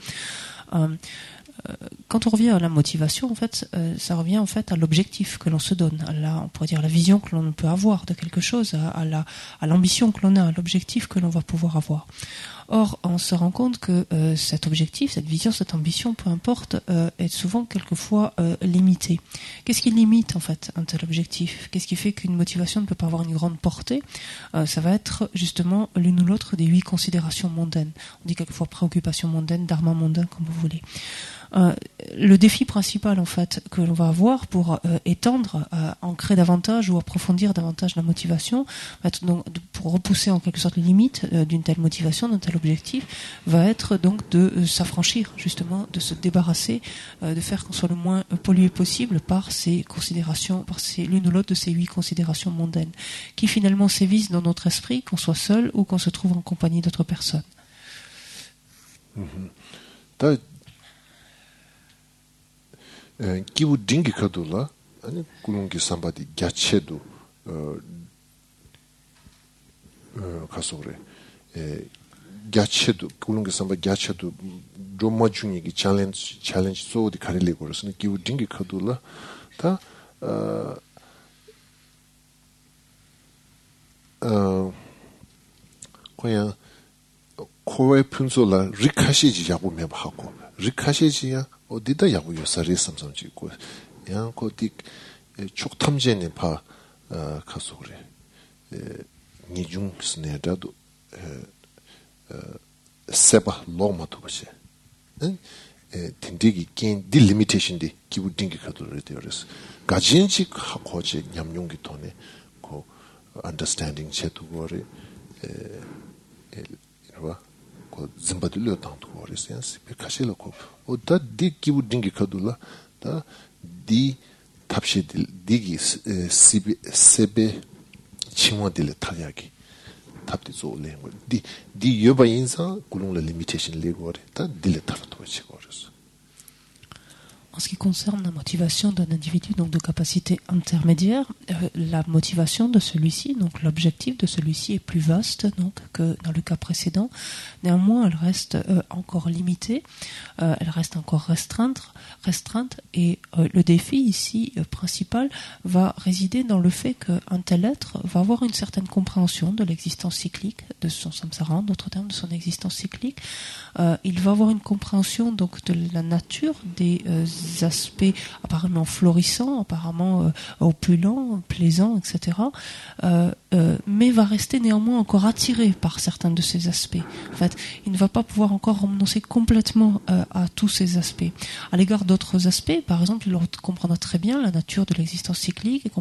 Quand on revient à la motivation, en fait, ça revient en fait à l'objectif que l'on se donne, on pourrait dire la vision que l'on peut avoir de quelque chose, à l'ambition que l'on a, à l'objectif que l'on va pouvoir avoir. Or, on se rend compte que cet objectif, cette vision, cette ambition, peu importe, est souvent quelquefois limitée. Qu'est-ce qui limite en fait un tel objectif? Qu'est-ce qui fait qu'une motivation ne peut pas avoir une grande portée? Ça va être justement l'une ou l'autre des 8 considérations mondaines. On dit quelquefois préoccupations mondaines, dharma mondain, comme vous voulez. Le défi principal en fait que l'on va avoir pour étendre, ancrer davantage ou approfondir davantage la motivation, donc, pour repousser en quelque sorte les limites d'une telle motivation, d'un tel objectif, va être donc de s'affranchir justement, de se débarrasser, de faire qu'on soit le moins pollué possible par ces considérations, par l'une ou l'autre de ces 8 considérations mondaines, qui finalement sévissent dans notre esprit, qu'on soit seul ou qu'on se trouve en compagnie d'autres personnes. 기부 딩기 카돌라 아니 꿀ung기 삼바디 갸체도 가서 그래 갸체도 꿀ung기 삼바 갸체도 로마 중이기 챌린지 소디 가릴리고 그래서 기부 딩기 카돌라 다 그냥 코에 푼솔라 리카시지 야고 매하고 리카시지야 어디다 야구 요사리 삼삼 찍고 야 거기 촉탐제네 파 가서 그래 니중 스네다도 세바 로마도 보시 딘디기 긴 딜리미테이션디 기부 딩기 카도를 되어서 가진지 하고지 냠용기 돈에 그 understanding 제도거리 이러와 짐바들로 tanto 거리스야 스페카실로 오다 디 기부 딩기 카돌라 다디 탑시 디기 세베 치모딜 타야기 탑디 조레 디 여바 인사 꿀ung라 리미테이션 레고리 다 딜레 타르토 치고르스. En ce qui concerne la motivation d'un individu donc de capacité intermédiaire, la motivation de celui-ci, donc l'objectif de celui-ci est plus vaste donc que dans le cas précédent. Néanmoins, elle reste encore limitée, elle reste encore restreinte et le défi ici principal va résider dans le fait qu'un tel être va avoir une certaine compréhension de l'existence cyclique de son samsara, en d'autres termes de son existence cyclique. Il va avoir une compréhension donc de la nature des aspects apparemment florissants, apparemment opulents, plaisants, etc. Mais va rester néanmoins encore attiré par certains de ces aspects. En fait, il ne va pas pouvoir encore renoncer complètement à tous ces aspects. À l'égard d'autres aspects, par exemple, il comprendra très bien la nature de l'existence cyclique et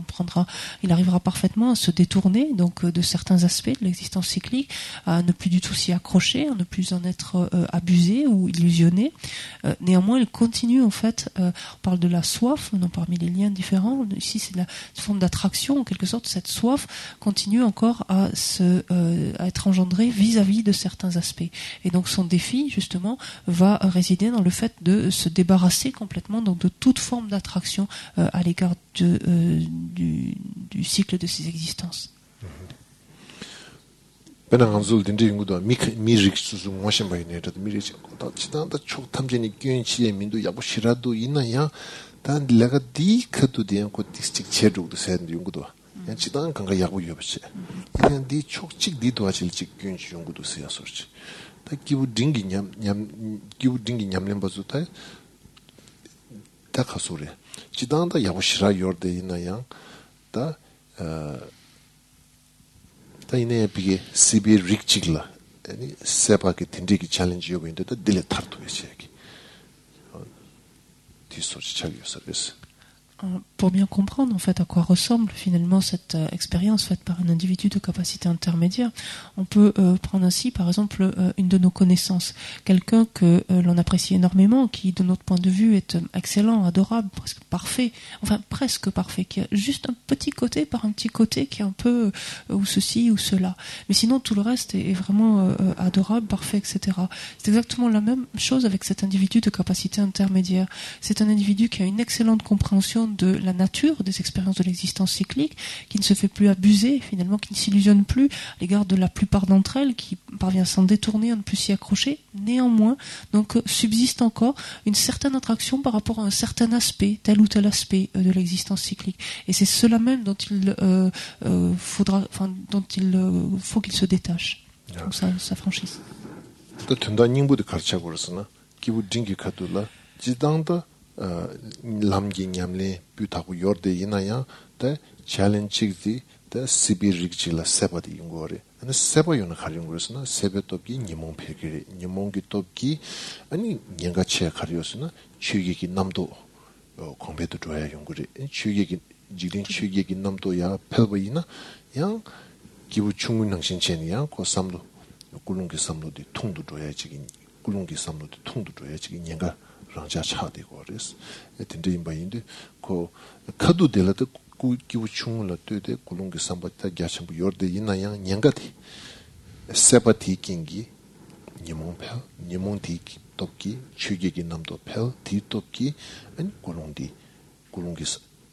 il arrivera parfaitement à se détourner donc de certains aspects de l'existence cyclique, à ne plus du tout s'y accrocher, à ne plus en être abusé ou illusionné. Néanmoins, il continue en fait, on parle de la soif, parmi les liens différents, ici c'est la forme d'attraction, en quelque sorte, cette soif continue encore à être engendrée vis-à-vis de certains aspects. Et donc son défi, justement, va résider dans le fait de se débarrasser complètement donc, de toute forme d'attraction à l'égard du cycle de ces existences. benanganzul dinde yungudo mirik susu ngwashin bayi neta mirik da chidanda chok tamjeni gyön chiye mindu yabu shirado ina ya dan laga di khatu diyan ko district chedug do sen yungudo ya chidan kanga yabu yobche yan di chok chik di do achil chik gyön chi yungudo se ya sorchi da gibu dingi nyamlen bazu ta khasure chidanda yabu shira yorde ina ya da 이내 비게 시비 릭직라 아니 세바게 딘디기 챌린지 요인데 딜레 타르토 예시기 디소치 챌리오서스. Pour bien comprendre en fait à quoi ressemble finalement cette expérience faite par un individu de capacité intermédiaire, on peut prendre ainsi par exemple une de nos connaissances, quelqu'un que l'on apprécie énormément, qui de notre point de vue est excellent, adorable, presque parfait, qui a juste un petit côté par un petit côté qui est un peu ou ceci ou cela, mais sinon tout le reste est vraiment adorable, parfait, etc. C'est exactement la même chose avec cet individu de capacité intermédiaire. C'est un individu qui a une excellente compréhension de la nature des expériences de l'existence cyclique, qui ne se fait plus abuser, finalement, qui ne s'illusionne plus à l'égard de la plupart d'entre elles, qui parvient à s'en détourner, à ne plus s'y accrocher. Néanmoins, donc, subsiste encore une certaine attraction par rapport à un certain aspect, tel ou tel aspect de l'existence cyclique. Et c'est cela même dont il faut qu'il se détache. Donc ça franchisse. 람기 냠레 뷰타고 요르데 이나야 데 챌린지지 데 시비릭지라 세바디 용거레 아니 세바요나 가린 거스나 세베톱기 니몽 페기리 니몽기 톱기 아니 냥가체 가리오스나 취기기 남도 공배도 줘야 용거레 취기기 지린 취기기 남도야 펠바이나 양 기부 충분능신체니야 고 삼도 꿀lun기 삼도디 통도 줘야 지긴 꿀lun기 삼도디 통도 줘야 지긴 냥가 랑자 차되고 그래서 근데 임바인데 그 카도 될때 기부 충을 때때 굴lun기 삼바타 야cham부 요르데 이나야 냥가디 세바티 킹기 니몽펠 니몽티 돕기 취기기 남도 펠 디돕기 아니 굴lun기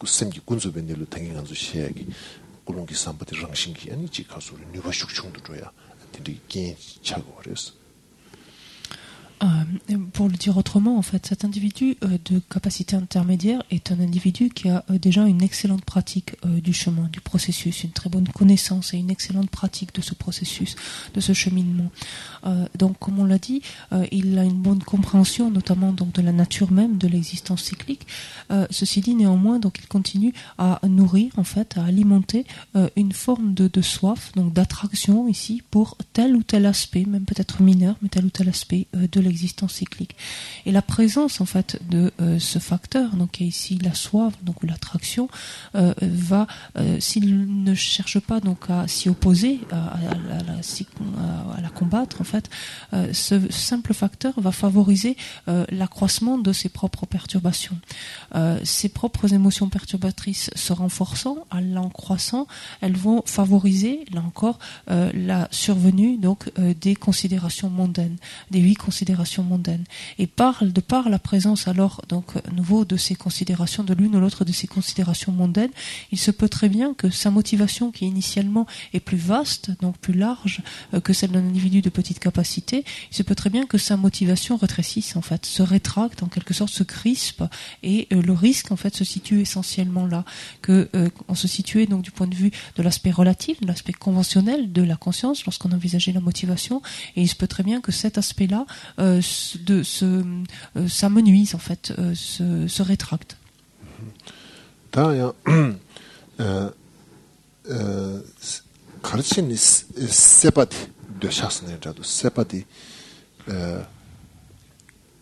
semgi 군수 벤델로 당행한 수 시야기 굴lun기 삼바티 랑신기 아니 지카소리 뉴바슉 충도 줘야 근데 게 차고 그래서 Pour le dire autrement, en fait, cet individu de capacité intermédiaire est un individu qui a déjà une excellente pratique du chemin, du processus, une très bonne connaissance et une excellente pratique de ce processus, de ce cheminement. Donc, comme on l'a dit, il a une bonne compréhension, notamment donc de la nature même de l'existence cyclique. Ceci dit, néanmoins, donc il continue à nourrir, en fait, à alimenter une forme de soif, donc d'attraction ici pour tel ou tel aspect, même peut-être mineur, mais tel ou tel aspect de l'existence cyclique. Et la présence en fait de ce facteur, donc ici la soif, donc l'attraction, va, s'il ne cherche pas donc à s'y opposer, à la combattre en fait, ce simple facteur va favoriser l'accroissement de ses propres perturbations. Ses propres émotions perturbatrices se renforçant, en croissant, elles vont favoriser, là encore, la survenue donc des considérations mondaines, des 8 considérations mondaines, et de par la présence alors donc nouveau de ces considérations, de l'une ou l'autre de ces considérations mondaines, il se peut très bien que sa motivation, qui initialement est plus vaste, donc plus large que celle d'un individu de petite capacité, il se peut très bien que sa motivation rétrécisse en fait, se rétracte en quelque sorte, se crispe, et le risque en fait se situe essentiellement là, que on se situait donc du point de vue de l'aspect relatif, de l'aspect conventionnel de la conscience lorsqu'on envisageait la motivation, et il se peut très bien que cet aspect-là s'amenuise en fait, se rétracte. 다야 가르치니 세바디 되셨네라도 세바디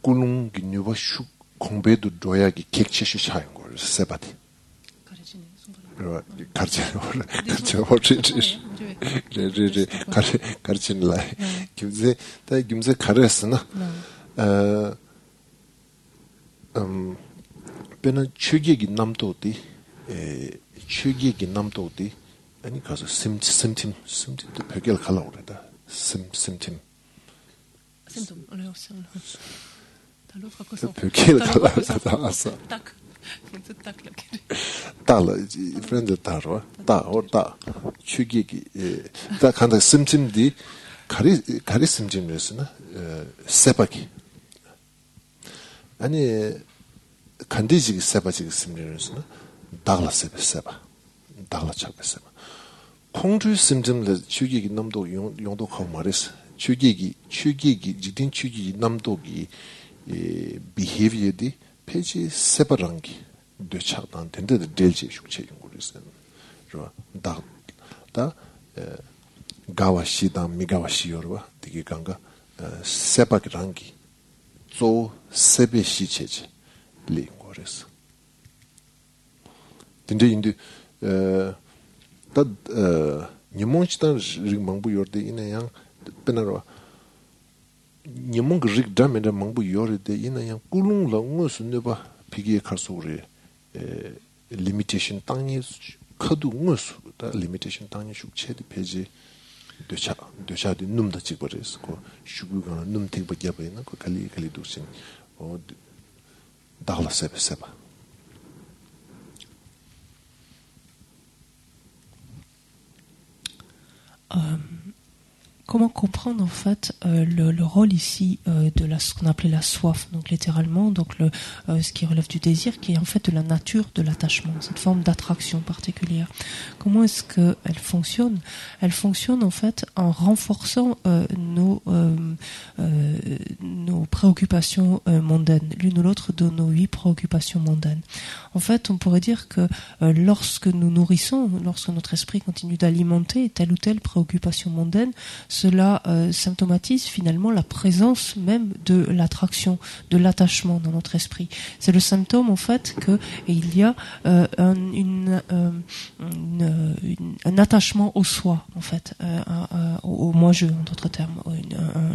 꿀웅 기뉴바 슈 공배도 줘야기 객체시 샤인 걸 세바디 가르치는 가르치는 라 김제 다 김제 가르스나 배는 추기기 남도디 추기기 남도디 아니 가서 심팀 백일 갈라 그러다 심팀 백일 갈라 나왔어 달라 프렌드 따로 따 추기기 다 간다 심팀디 가리 심팀이었으나 세바기 아니 간디지 세바지 심리는 달라 세바 달라 차베세바 콩주 심점을 추기기 남도 용도 하고 말했어 추기기 지딘 추기기 남도기 behavior디 페이지 세바랑기 되차단 된데 델지 숙체 연구를 다 가와시다 미가와시요르와 되게 간가 세바랑기 조 세베시체지 링고레스 근데 인도 다 니몬치단 링망부 요르데 이네양 베나로 니몬 그 담에다 망부 요르데 이네양 꿀웅라 응어스네바 비기에 칼소리 리미테이션 땅이 커도 응어스 다 리미테이션 땅이 숙체디 페이지 되차디 num다 찍버렸어 고 슈구가 num택 버겨버리는 거 칼리 도신 달라 세바 Comment comprendre en fait le rôle ici de ce qu'on appelait la soif, donc littéralement, donc ce qui relève du désir, qui est en fait de la nature de l'attachement, cette forme d'attraction particulière. Comment est-ce qu'elle fonctionne? Elle fonctionne en fait en renforçant nos préoccupations mondaines, l'une ou l'autre de nos 8 préoccupations mondaines. En fait, on pourrait dire que lorsque nous nourrissons, lorsque notre esprit continue d'alimenter telle ou telle préoccupation mondaine, cela symptomatise finalement la présence même de l'attraction, de l'attachement dans notre esprit. C'est le symptôme en fait qu'il y a un attachement au soi en fait, au moi-je en d'autres termes,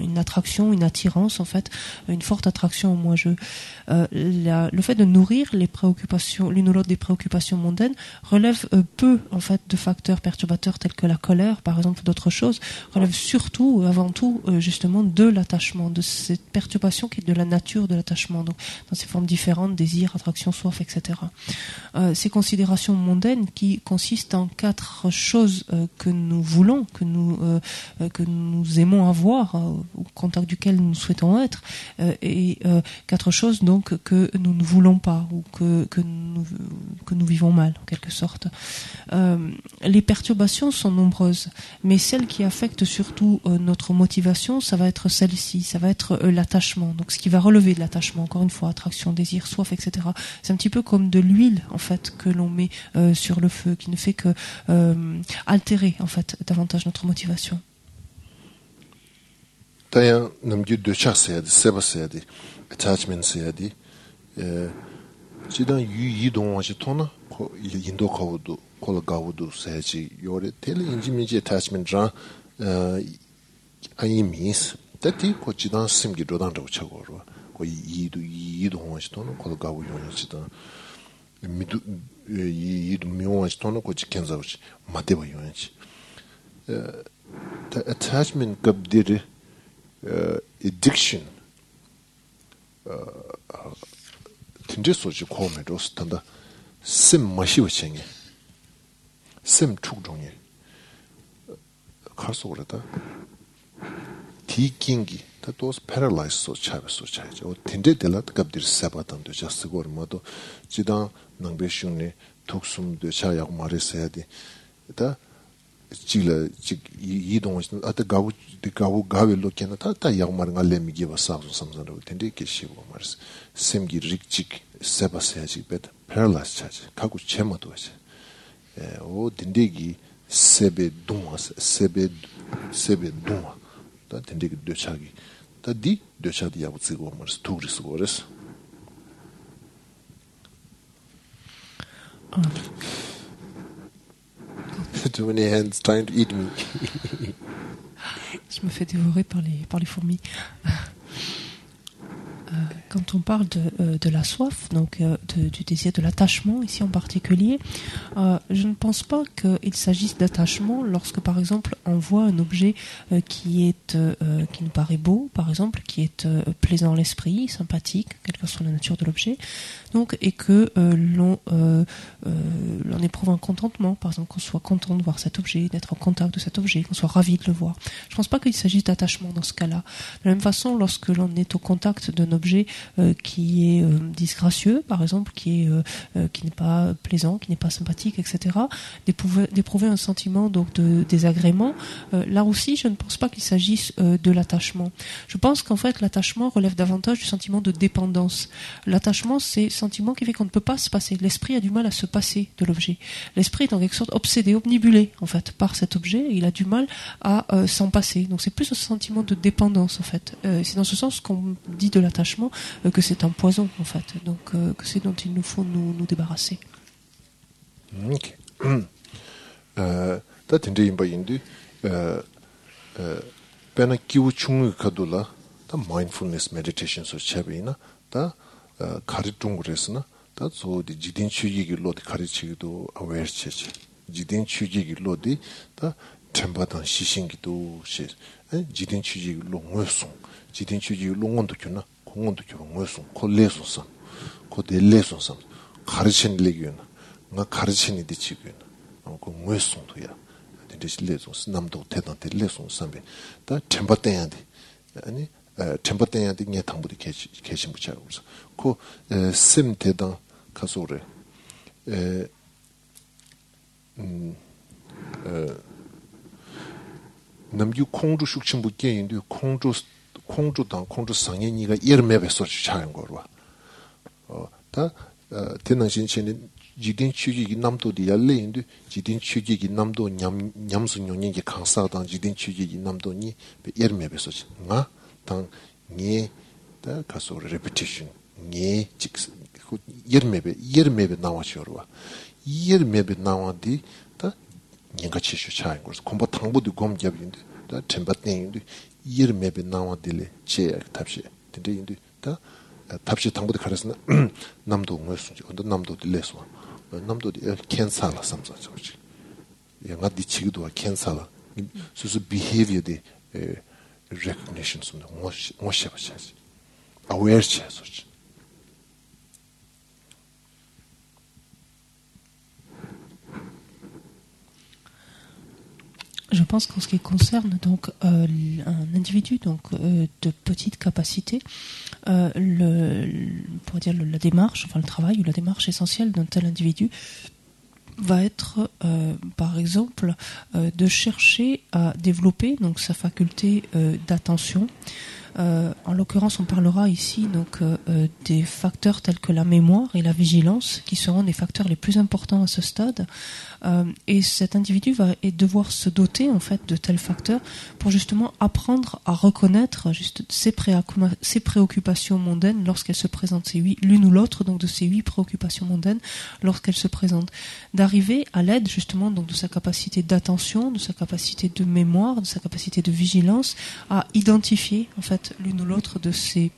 une attraction, une attirance en fait, une forte attraction au moi-je. Le fait de nourrir les préoccupations, l'une ou l'autre des préoccupations mondaines relève peu en fait de facteurs perturbateurs tels que la colère par exemple, d'autres choses, relève surtout, avant tout, justement, de l'attachement, de cette perturbation qui est de la nature de l'attachement, donc dans ses formes différentes, désir, attraction, soif, etc. Ces considérations mondaines qui consistent en 4 choses que nous voulons, que nous aimons avoir, au contact duquel nous souhaitons être, et 4 choses donc que nous ne voulons pas ou que nous vivons mal, en quelque sorte. Les perturbations sont nombreuses, mais celles qui affectent surtout notre motivation, ça va être celle-ci, ça va être l'attachement. Donc ce qui va relever de l'attachement, encore une fois, attraction, désir, soif, etc. C'est un petit peu comme de l'huile en fait que l'on met sur le feu, qui ne fait que altérer en fait davantage notre motivation. 다야 남기 되차세야디 세바세야디 attachment세야디 지단 이동하지 토나 인도 가고도 콜가고도 세지 요레 텔 인지미지 attachment라 아이 미스 때티 고지단 심기 로단도 차고로 고 이동하지 토나 콜가고 요니지다 미두 이도 미용하지 토나 고지 켄자우지 마데바 요니지 attachment 갑디르 addiction tinje soji kome ros tanda sim mashiwa chenge sim chukjongye karso goreda tikingi ta tos paralyzed so chabe so chaje o tinje delat kabdir sabatam do just gormado jidan nangbe shunne toksum do chayak maresayadi ta chigla chig yidong ata gawu gawelo kena ta yagmar ngalle mi giba sazu samzaro tende ke shibo mars semgi rikchik seba seji bet paralyze chaji kagu chemado ase o dindegi sebe dunwa ta dindegi döchagi ta di döchadi yabutsigo mars tugris gores Too many hands trying to eat me. Je me fais dévorer par les fourmis. Quand on parle de la soif, donc du désir de l'attachement ici en particulier, je ne pense pas qu'il s'agisse d'attachement lorsque par exemple on voit un objet qui nous paraît beau, par exemple, qui est plaisant à l'esprit, sympathique, quelle que soit la nature de l'objet, donc et que l'on éprouve un contentement, par exemple qu'on soit content de voir cet objet, d'être en contact de cet objet, qu'on soit ravi de le voir. Je ne pense pas qu'il s'agisse d'attachement dans ce cas-là. De la même façon, lorsque l'on est au contact d'un objet qui est disgracieux, par exemple, qui n'est pas plaisant, qui n'est pas sympathique, etc., d'éprouver un sentiment donc de désagrément, là aussi, je ne pense pas qu'il s'agisse de l'attachement. Je pense qu'en fait, l'attachement relève davantage du sentiment de dépendance. L'attachement, c'est le sentiment qui fait qu'on ne peut pas se passer. L'esprit a du mal à se passer de l'objet. L'esprit est en quelque sorte obsédé, obnubilé, en fait, par cet objet, et il a du mal à s'en passer. Donc c'est plus un sentiment de dépendance, en fait. C'est dans ce sens qu'on dit de l'attachement que c'est un poison, en fait. Donc que c'est dont il nous faut nous débarrasser. Ok. Da tende imba indi pena kiwu chungu kadula da mindfulness meditation so chabina da kari tungu resna da so di jidin chuji gi lo di kari chigido aware cheche jidin chuji gi lo di da temba dan shishin gi do she jidin chuji gi lo ngosung jidin chuji gi lo ngondo kyuna kongondo kyo ngosung ko leso sam ko de leso sam kari chen legiyuna nga kari cheni di chigiyuna ko ngosung to ya 레송 남도 대단한테 레송 삼배 다 템버땡한테 아니 템버땡한테 게 당부디 계신 부자고 그래서 그심 대단 가서래 남주 공주 숙침부 게인데 공주당 공주 상인이가 이름에 소치 차는 거로 다 대난 신체는 지딘 추기기 남도디 열레인데 지딘 추기기 남도 냠순용님께 강사당 지딘 추기기 남도니 예르메베서 나당 니다 가서 repetition 니 직스 예르메베 나와셔와 예르메베 나와디 다 니가 치슈 차인 거서 공부 당부도 검잡인데 다 템바땡인데 예르메베 나와딜레 제 답시 근데 다 답시 당부도 가르스나 남도 뭐였지 남도 딜레서 남도디 캔살라 삼자죠. 영화 디치기도와 캔살라 수수 behavior의 recognition 좀 뭐셔봐야지. aware셔서. Je pense qu'en ce qui concerne donc un individu donc de petite capacité, on pourrait dire la démarche, enfin le travail ou la démarche essentielle d'un tel individu va être, par exemple, de chercher à développer donc sa faculté d'attention. En l'occurrence, on parlera ici donc des facteurs tels que la mémoire et la vigilance, qui seront des facteurs les plus importants à ce stade. Et cet individu va devoir se doter en fait de tels facteurs pour justement apprendre à reconnaître juste ses préoccupations mondaines lorsqu'elles se présentent, l'une ou l'autre donc de ces 8 préoccupations mondaines lorsqu'elles se présentent, d'arriver à l'aide justement donc de sa capacité d'attention, de sa capacité de mémoire, de sa capacité de vigilance à identifier en fait l'une ou l'autre de ces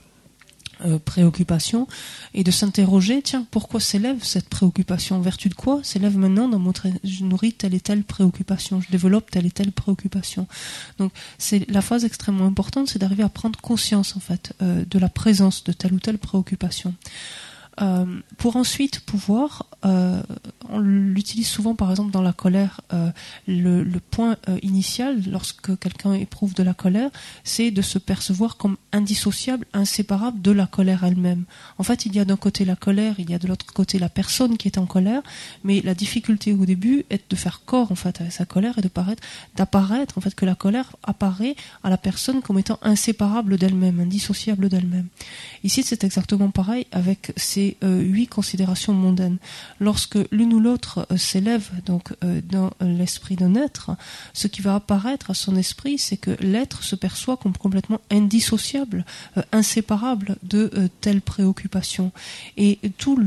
préoccupation et de s'interroger, tiens, pourquoi s'élève cette préoccupation, en vertu de quoi s'élève maintenant je nourris telle et telle préoccupation, je développe telle et telle préoccupation. Donc c'est la phase extrêmement importante, c'est d'arriver à prendre conscience en fait de la présence de telle ou telle préoccupation. Pour ensuite pouvoir, on l'utilise souvent par exemple dans la colère, le point initial lorsque quelqu'un éprouve de la colère, c'est de se percevoir comme indissociable, inséparable de la colère elle-même. En fait, il y a d'un côté la colère, il y a de l'autre côté la personne qui est en colère, mais la difficulté au début est de faire corps en fait avec sa colère et d'apparaître en fait que la colère apparaît à la personne comme étant inséparable d'elle-même, indissociable d'elle-même. Ici, c'est exactement pareil avec ces 8 considérations mondaines. Lorsque l'une ou l'autre s'élève donc dans l'esprit d'un être, ce qui va apparaître à son esprit, c'est que l'être se perçoit comme complètement indissociable, inséparable de telle préoccupation. Et toute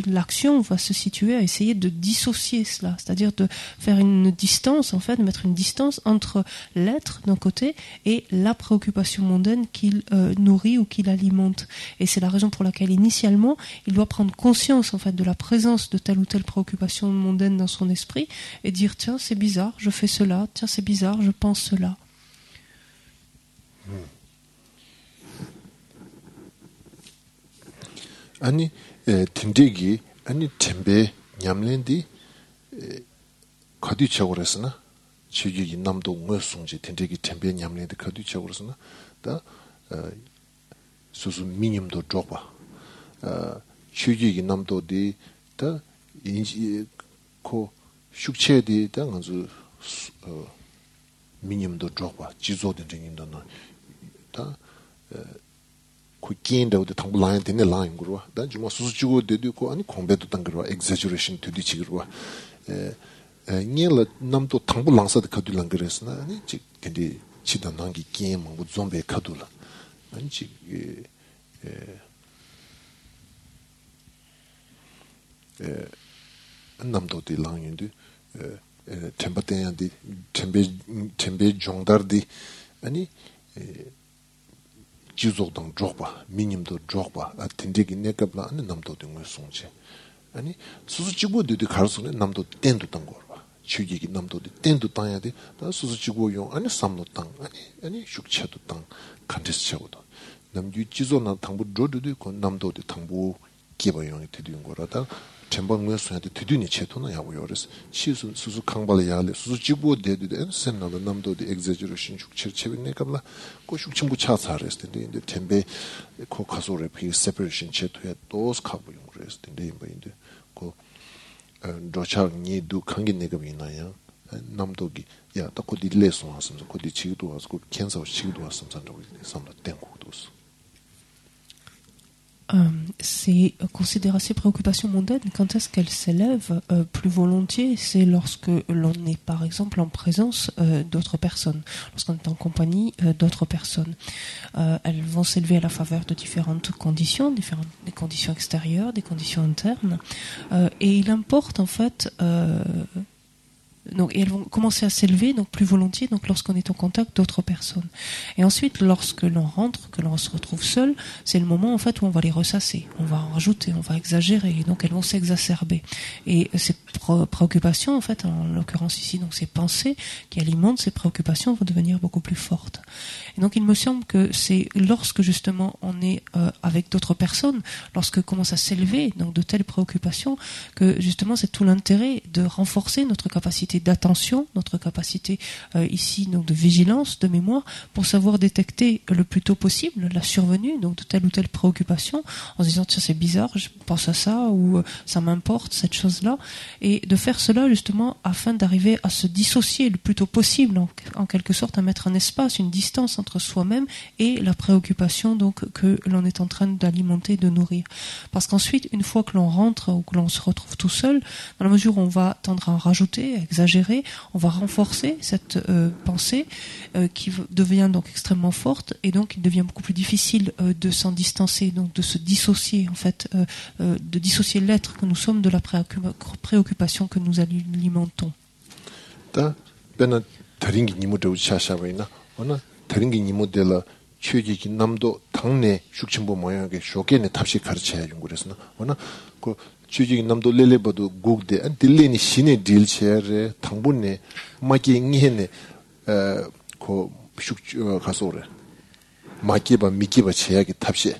l'action va se situer à essayer de dissocier cela, c'est-à-dire de faire une distance, en fait, de mettre une distance entre l'être d'un côté et la préoccupation mondaine qu'il nourrit ou qu'il alimente. Et c'est la raison pour laquelle initialement il doit prendre conscience en fait de la présence de telle ou telle préoccupation mondaine dans son esprit et dire tiens c'est bizarre je fais cela, tiens c'est bizarre je pense cela. 아니 틴데기 아니 템베 냠렌디 카디차고 그랬으나 지기 남도 응어송지 틴데기 템베 냠렌디 카디차고 그랬으나 다 수수 미님도 줘봐 취지기 남도디 다 인지 코 숙체디 다 아주 미님도 줘봐 지조된 적인도나 다 kukienda ude tangbu layan tene layan gurwa dan juma susuchigo dedu ko ani kombedo tangirwa exaggeration to dichigirwa nyela namto tangbu langsa de kadu langresna ani chi tende chida nangi kien mangu zombe kadula ani chi namto de langyundu tembatenya di tembe jongdar di ani 지속당 족바 미님도 족바 아틴데기 내갑라 아니 남도 등을 송제 아니 수수지고들이 갈수는 남도 땐도 땅 거봐 주기기 남도 땐도 땅야 돼다 수수지고용 아니 삼도 땅 아니 숙체도 땅 간데스차고도 남주 지소나 당부 조르도 있고 남도 당부 기본용이 되는 거라다 전방에 소한테 드디니 체토나 야고요 그래서 시수 수수 강발에 야래 수수 지고 되는데 센나도 남도 exaggeration 축체 체빈네가라 고 숙침부 차사랬을 텐데 근데 템베 코카소레 피 separation 체토야 도스 카보용 그랬을 텐데 뭐인데 고 도착니 두 강긴네가 있나요 남도기 야 딱고 딜레스 왔으면서 고디 지기도 와서 고 캔서 지기도 왔으면 산다고 삼도 땡고도 Ces considérations, préoccupations mondaines, quand est-ce qu'elles s'élèvent plus volontiers? C'est lorsque l'on est, par exemple, en présence d'autres personnes, lorsqu'on est en compagnie d'autres personnes. Elles vont s'élever à la faveur de différentes conditions, des conditions extérieures, des conditions internes, et il importe en fait. Donc, et elles vont commencer à s'élever donc plus volontiers donc lorsqu'on est en contact d'autres personnes. Et ensuite, lorsque l'on rentre, que l'on se retrouve seul, c'est le moment en fait où on va les ressasser, on va en rajouter, on va exagérer, et donc elles vont s'exacerber. Et ces préoccupations en fait, en l'occurrence ici, donc ces pensées qui alimentent ces préoccupations vont devenir beaucoup plus fortes. Et donc, il me semble que c'est lorsque justement on est avec d'autres personnes, lorsque commence à s'élever donc de telles préoccupations, que justement c'est tout l'intérêt de renforcer notre capacité d'attention, notre capacité ici donc de vigilance, de mémoire, pour savoir détecter le plus tôt possible la survenue donc de telle ou telle préoccupation, en se disant tiens c'est bizarre, je pense à ça ou ça m'importe cette chose-là, et de faire cela justement afin d'arriver à se dissocier le plus tôt possible, en quelque sorte à mettre un espace, une distance entre soi-même et la préoccupation donc que l'on est en train d'alimenter, de nourrir. Parce qu'ensuite, une fois que l'on rentre ou que l'on se retrouve tout seul, dans la mesure où on va tendre à en rajouter, à exagérer, on va renforcer cette pensée qui devient donc extrêmement forte, et donc il devient beaucoup plus difficile de s'en distancer, donc de se dissocier en fait, de dissocier l'être que nous sommes de la préoccupation que nous alimentons. 다른게 니모델라 최기기 남도 당내 숙침보 모양의 쇼게네 탑시 가르쳐야 용 그랬으나 워나 그 최기기 남도 렐레버도 곡데 안 딜레니 신의 딜체레 당분네 마기 잉히네 그 숙 가서래 마기바 미기바 제약이 탑시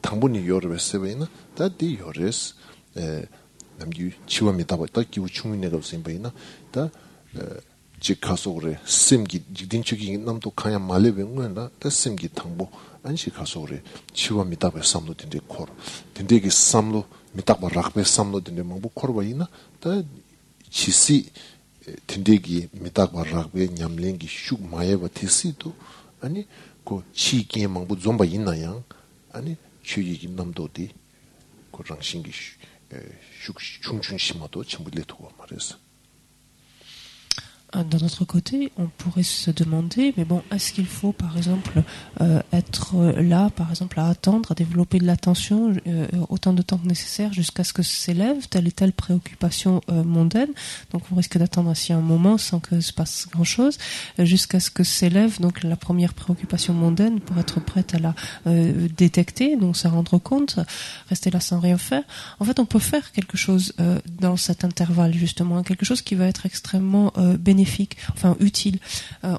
당분이 요르베스베이나 다디 요레스 남기 치와 메타바다 기우 충민내가 없으면이나 다 지카소그레 심기 딘치기 남도 카야 말레뱅은다 다 심기 당보 안시 가소그레 치와 메타바 삼도 딘데 코르 딘데기 삼로 메타바 락베 삼로 딘데 망보 코르바이나 다 치시 딘데기 메타바 락베 냠랭기 슉 마예바 티시도 아니 고 치기에 망보 좀바 있나양 아니 추기기 남도디 고 랑싱기 충충심마도 전부 레토고 말해서. D'un autre côté, on pourrait se demander, mais bon, est-ce qu'il faut, par exemple, être là, par exemple, à attendre, à développer de l'attention autant de temps que nécessaire jusqu'à ce que s'élève telle et telle préoccupation mondaine. Donc, on risque d'attendre ainsi un moment sans que se passe grand-chose, jusqu'à ce que s'élève donc la première préoccupation mondaine pour être prête à la détecter, donc s'en rendre compte, rester là sans rien faire. En fait, on peut faire quelque chose dans cet intervalle, justement, quelque chose qui va être extrêmement bénéfique, enfin utile.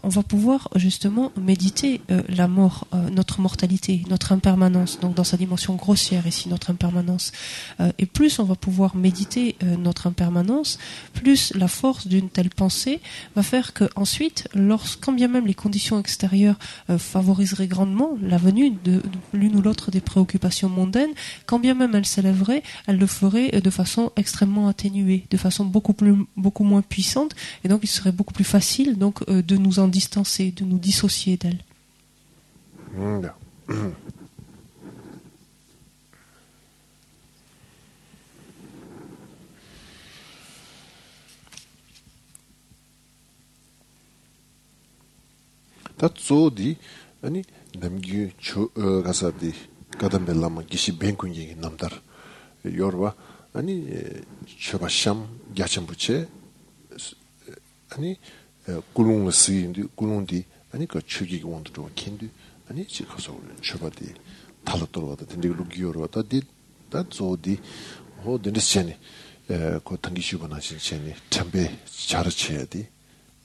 On va pouvoir justement méditer la mort, notre mortalité, notre impermanence, donc dans sa dimension grossière ici, notre impermanence. Et plus on va pouvoir méditer notre impermanence, plus la force d'une telle pensée va faire que ensuite, quand bien même les conditions extérieures favoriseraient grandement la venue de l'une ou l'autre des préoccupations mondaines, quand bien même elles s'élèveraient, elles le feraient de façon extrêmement atténuée, de façon beaucoup moins puissante, et donc il serait beaucoup plus facile donc de nous en distancer, de nous dissocier d'elle. 다조디 아니 남기 가사디 가담벨라마 기시 뱅군이 남달 요르바 아니 셔바샴 야첨부체 아니 꿀웅스인디 꿀웅디 아니 그 추기기 원도 킨디 아니 지가서 셔바디 탈로도로다 딘디로 기요로다 디다 조디 호 딘디스체니 그 당기시고나 신체니 참배 자르체야디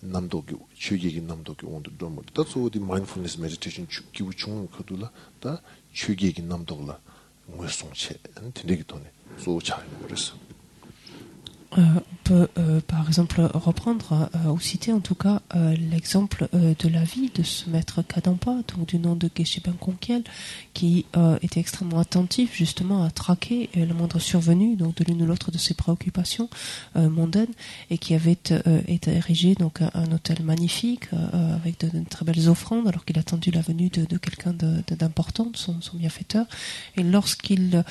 남도기 추기기 남도기 원도 좀 다소디 마인드풀니스 메디테이션 기부 중 거둘라 다 추기기 남도라 무슨체 딘디기 돈에 소 차이 그랬어. On peut par exemple reprendre ou citer en tout cas l'exemple de la vie de ce maître Kadampa, donc du nom de Geshe Bengonkyel, qui était extrêmement attentif justement à traquer la moindre survenue donc de l'une ou l'autre de ses préoccupations mondaines, et qui avait été érigé donc un hôtel magnifique avec de très belles offrandes alors qu'il attendu la venue de quelqu'un d'important, de son bienfaiteur. Et lorsqu'il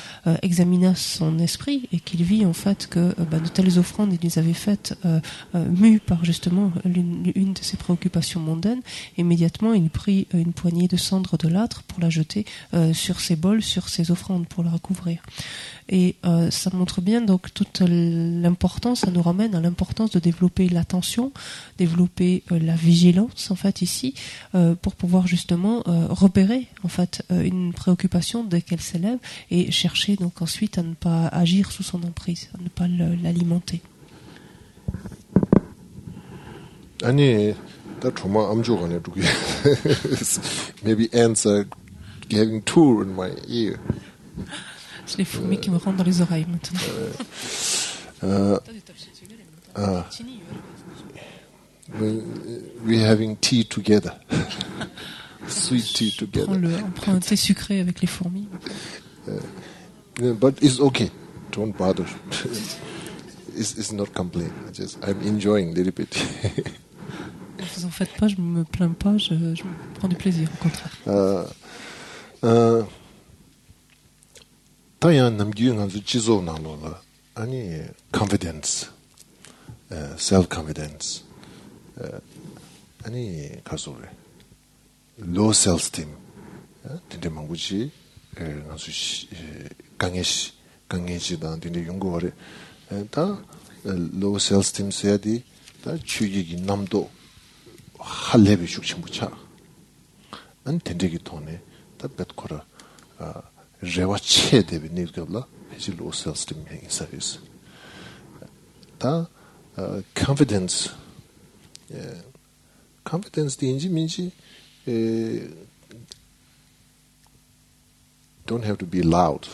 examina son esprit et qu'il vit en fait que de telles offrandes il les avait faites mues par justement une de ses préoccupations mondaines, immédiatement il prit une poignée de cendre de l'âtre pour la jeter sur ses bols, sur ses offrandes pour la recouvrir. Et ça montre bien donc toute l'importance, ça nous ramène à l'importance de développer l'attention, développer la vigilance en fait ici, pour pouvoir justement repérer en fait une préoccupation dès qu'elle s'élève et chercher donc ensuite à ne pas agir sous son emprise, à ne pas l'alimenter. 아니, that trauma I'm joking at maybe ants are having tour in my ear. C'est les fourmis qui me rentrent dans les oreilles maintenant. We're having tea together. Sweet tea together. On prend un thé sucré avec les fourmis. But it's okay. Don't bother. It's not complain. I'm enjoying a little bit. Ne vous en faites pas, je me plains pas, je prends du plaisir au contraire. 다양 남기는 아주 지소 나로라. 아니 confidence, self confidence. 아니 가소래. low self esteem. 근데 망구지 아주 강해지다. 근데 연구하래. 다 low self esteem 세야디 다 추기기 남도 할레비 죽침부차. 안 된대기 돈에 다 뱃코라. rewa che debi nirgabla heji low self-esteem hang service. Da confidence deyince minci don't have to be loud.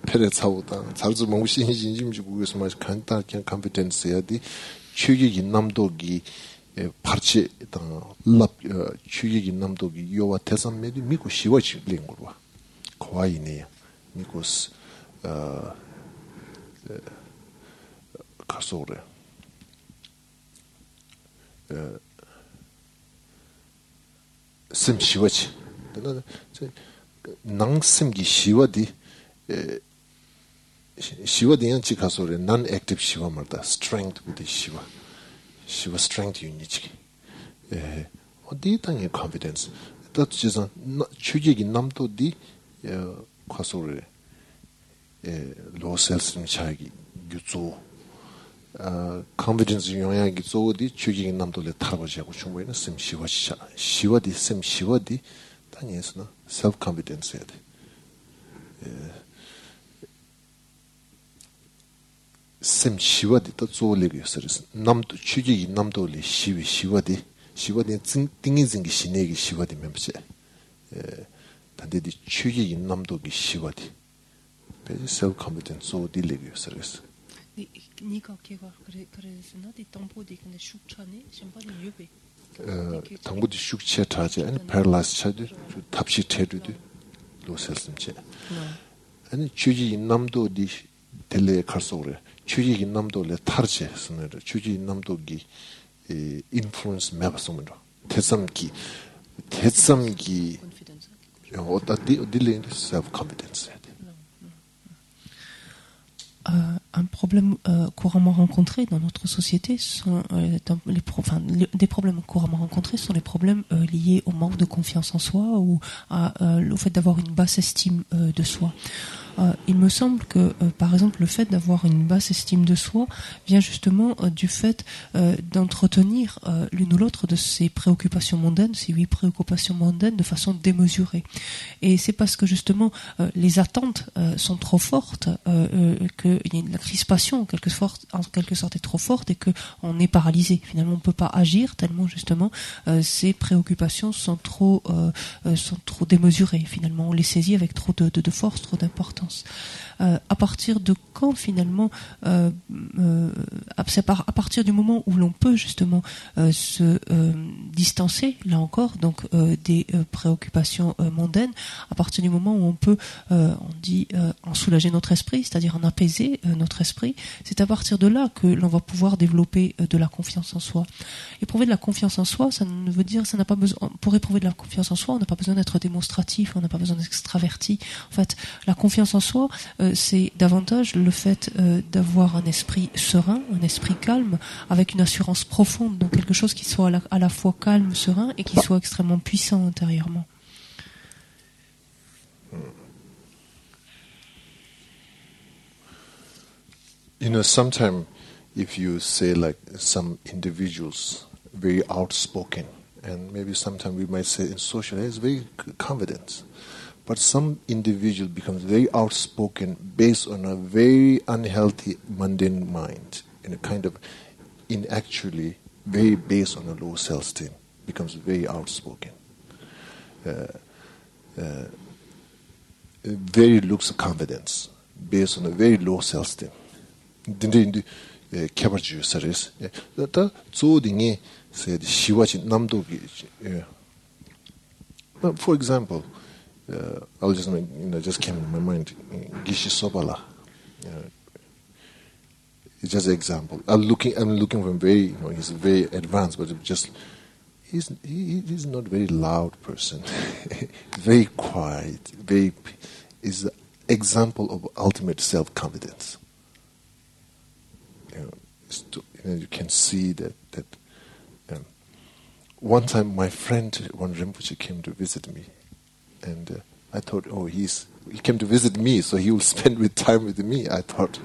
페레차우다 잘좀 몽신 진심지 구에서 말 간단하게 컴피텐스 해야지 추기 남도기 파르치 랍 추기 남도기 요와 대산메디 미고 시워지 링고와 과이네 미고스 가소래 심 시워지 낭심기 시워디 Shiva diyanchi kasore non-active Shiva marda strength with the Shiva strength yunichi di tangi confidence that jisan chujigi namto di kasore low self-esteem chagi gyutso confidence yongyagi zo di chujigi namto le tarbaji hago chungboyna sim Shiva di sim Shiva di tangi esna self-confidence yade sem shiwadi ta zoolegi yosaris namdo chugigi namdoli shiwadi tingi zingi shinegi shiwadi memche tandedi chugigi namdogi shiwadi peji self-confidence zoodilegi yosaris Nika kiwa kresna di tampo di kne shukchane shimpa di yube tampo di shukche taje ani paralyzed chade tapshi tedudu lo self-imche ani chugigi namdodi 텔레 칼소레 추지기 남도레 타르체 스네르 추지 남도기 인플루언스 매바소므로 대삼기 어따디 딜레 self confidence Un problème couramment rencontré dans notre société sont des problèmes couramment rencontrés sont les problèmes liés au manque de confiance en soi ou au fait d'avoir une basse estime de soi. Il me semble que, par exemple, le fait d'avoir une basse estime de soi vient justement du fait d'entretenir l'une ou l'autre de ces préoccupations mondaines, ces 8 préoccupations mondaines, de façon démesurée. Et c'est parce que justement les attentes sont trop fortes, que la crispation en quelque sorte est trop forte et qu'on est paralysé. Finalement, on ne peut pas agir tellement justement ces préoccupations sont trop démesurées. Finalement, on les saisit avec trop de force, trop d'importance. À partir de quand finalement c'est à partir du moment où l'on peut justement se distancer là encore donc des préoccupations mondaines, à partir du moment où on peut on dit en soulager notre esprit, c'est-à-dire en apaiser notre esprit, c'est à partir de là que l'on va pouvoir développer de la confiance en soi. Éprouver de la confiance en soi, ça ne veut dire, ça n'a pas besoin, pour éprouver de la confiance en soi, on n'a pas besoin d'être démonstratif, on n'a pas besoin d'être extraverti. En fait, la confiance en soi, c'est davantage le fait d'avoir un esprit serein, un esprit calme, avec une assurance profonde, donc quelque chose qui soit à la fois calme, serein et qui soit extrêmement puissant intérieurement. You know, sometimes if you say like some individuals very outspoken, and maybe sometimes we might say in social is very confident, but some individual becomes very outspoken based on a very unhealthy mundane mind, in a kind of inactually very based on a low self-esteem, becomes very outspoken. Very looks confidence based on a very low self-esteem. 딘데 개발주 서비스 다 조딩이 said 시와지 남도기 for example I'll just just came in my mind Gishi Sobala it's just an example I'm looking for him very he's very advanced but just he's not a very loud person very quiet is an example of ultimate self-confidence. You can see that one time my friend, one Rinpoche, came to visit me, and I thought, he came to visit me, so he will spend time with me, I thought.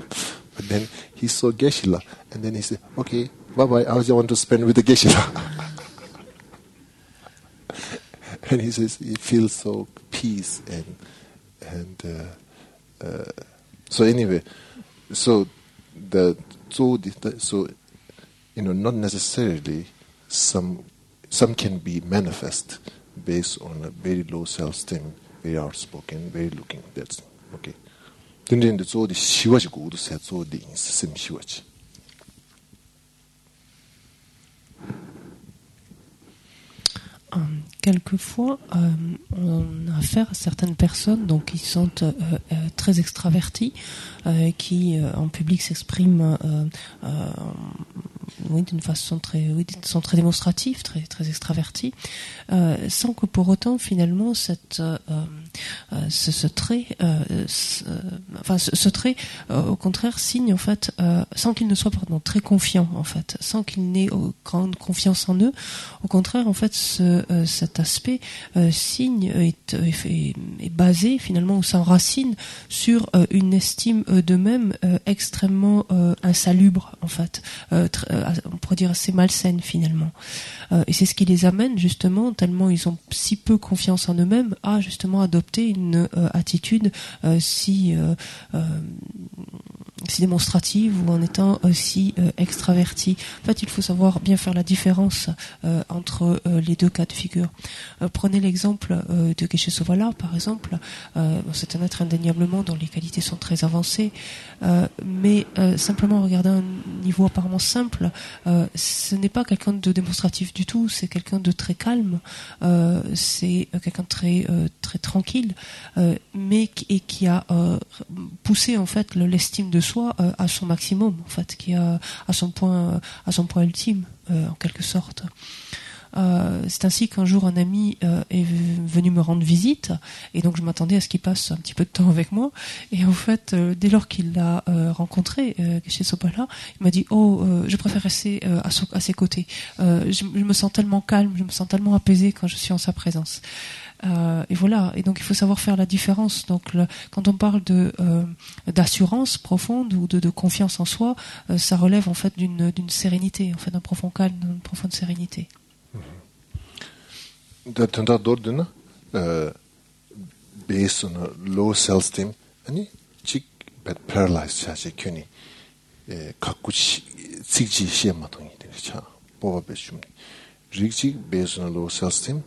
But then he saw Geshe-la, and then he said, okay, bye-bye, I just want to spend with the Geshe-la. And he says he feels so peace and so anyway, so not necessarily some can be manifest based on a very low self-esteem, very outspoken, very looking. That's okay. 근데 이제 저도 쉬워지고 우도 세서도 인스심 쉬워지. Quelquefois, on a affaire à certaines personnes donc qui sont très extraverties, qui en public s'expriment d'une façon sont très démonstratifs, très extravertis, sans que pour autant finalement ce trait au contraire signe en fait, sans qu'ils ne soient très confiants en fait, sans qu'ils n'aient grande confiance en eux, au contraire en fait cet aspect signe est basé finalement ou s'enracine sur une estime d'eux-mêmes extrêmement insalubre en fait, on pourrait dire assez malsaine finalement, et c'est ce qui les amène justement, tellement ils ont si peu confiance en eux-mêmes, à justement adopter une attitude si démonstrative ou en étant si extraverti. En fait, il faut savoir bien faire la différence entre les deux cas de figure. Prenez l'exemple de Geshe Sovala, par exemple. C'est un être indéniablement dont les qualités sont très avancées, mais simplement regarder un niveau apparemment simple, ce n'est pas quelqu'un de démonstratif du tout, c'est quelqu'un de très calme, c'est quelqu'un de très tranquille, mais qui a poussé en fait l'estime de soi à son maximum, en fait, qui a à son point ultime, en quelque sorte. C'est ainsi qu'un jour un ami est venu me rendre visite, et donc je m'attendais à ce qu'il passe un petit peu de temps avec moi, et en fait dès lors qu'il l'a rencontré chez Sopala, il m'a dit je préfère rester à ses côtés, je me sens tellement calme, je me sens tellement apaisé quand je suis en sa présence. Et voilà, et donc il faut savoir faire la différence. Donc quand on parle d'assurance profonde ou de confiance en soi, ça relève en fait d'une sérénité, en fait d'un profond calme, d'une profonde sérénité. tanda dorduna based on a low self-esteem 아니 직 paralyzed 자세 균이 갖고 직지 시험 마통이 되죠. 뭐가 배좀 릭지 based on a low self-esteem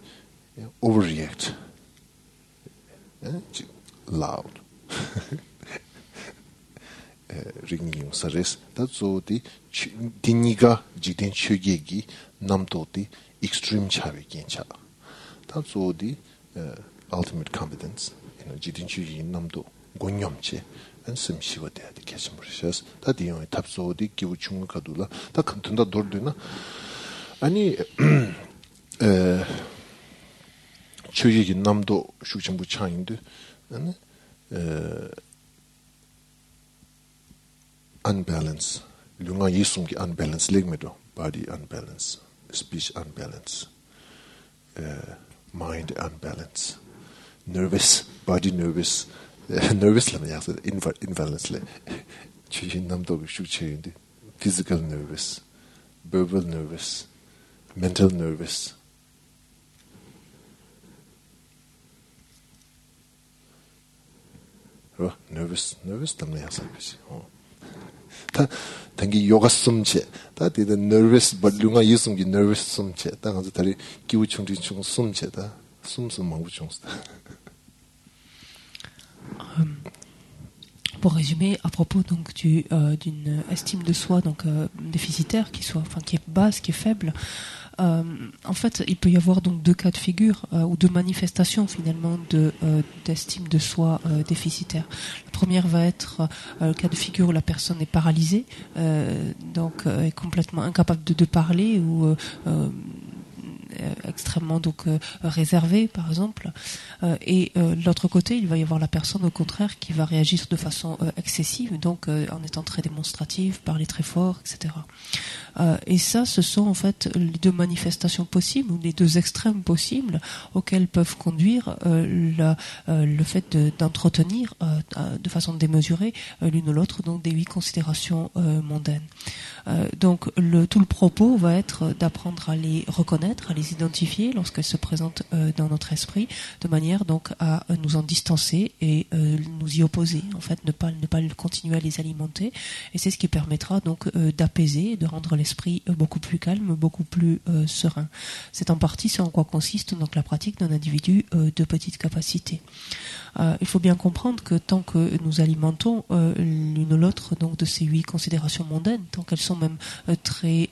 overreact loud 링이 사레스 다조디 디니가 지된 추계기 남도디 extreme 차위긴 차 다조디 ultimate competence 지든 추기 남도 곤염체 안심시와 대하디 계심으로서 다디용의 탑소디 기부 충분가도라 다 컨텐다 돌드나 아니 추기기 남도 슈정부 차인데 아니 unbalance lunga yisumgi unbalance legmedo body unbalance speech unbalance mind unbalance nervous body nervous nervous lama yasa imbalance le chujin namdo shucheyinde physical nervous verbal nervous mental nervous nervous lama yasa bishi 다 당기 요가 숨체 다 되게 nervous 벌lun가 유숨기 nervous 숨체 다 가서 다리 기우 충진 중 숨체다 숨숨 망부 중스다. Pour résumer, à propos donc d'une estime de soi donc déficitaire qui est basse, qui est faible, en fait, il peut y avoir donc deux cas de figure ou deux manifestations finalement d'estime de soi déficitaire. La première va être le cas de figure où la personne est paralysée, donc est complètement incapable de parler ou extrêmement donc réservé par exemple, et de l'autre côté il va y avoir la personne au contraire qui va réagir de façon excessive, donc en étant très démonstrative, parler très fort, etc. Et ça, ce sont en fait les deux manifestations possibles ou les deux extrêmes possibles auxquels peuvent conduire le fait d'entretenir de façon démesurée l'une ou l'autre donc des 8 considérations mondaines. Donc tout le propos va être d'apprendre à les reconnaître, à les les identifier lorsqu'elles se présentent dans notre esprit, de manière donc à nous en distancer et nous y opposer. En fait, ne pas continuer à les alimenter. Et c'est ce qui permettra donc d'apaiser, de rendre l'esprit beaucoup plus calme, beaucoup plus serein. C'est en partie ce en quoi consiste donc la pratique d'un individu de petite capacité. Il faut bien comprendre que tant que nous alimentons l'une ou l'autre donc de ces 8 considérations mondaines, tant qu'elles sont même très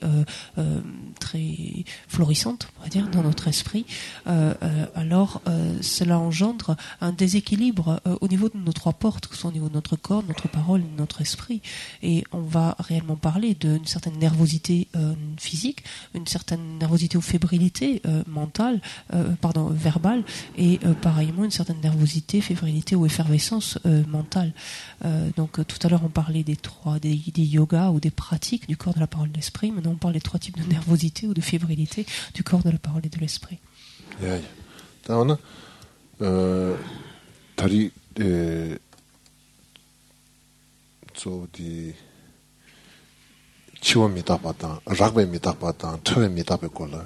florissantes, on va dire, dans notre esprit, alors cela engendre un déséquilibre au niveau de nos 3 portes, que ce soit au niveau de notre corps, notre parole, notre esprit. Et on va réellement parler d'une certaine nervosité physique, une certaine nervosité ou fébrilité verbale, et pareillement une certaine nervosité, fébrilité ou effervescence mentale. Donc tout à l'heure on parlait des yogas ou des pratiques du corps, de la parole, de l'esprit. Maintenant on parle des 3 types de nervosité ou de fébrilité du corps, de la parole et de l'esprit. Yeah. 다음은 다리 저기 치원 미다바다 락베 미다바다 처에 미다베 콜라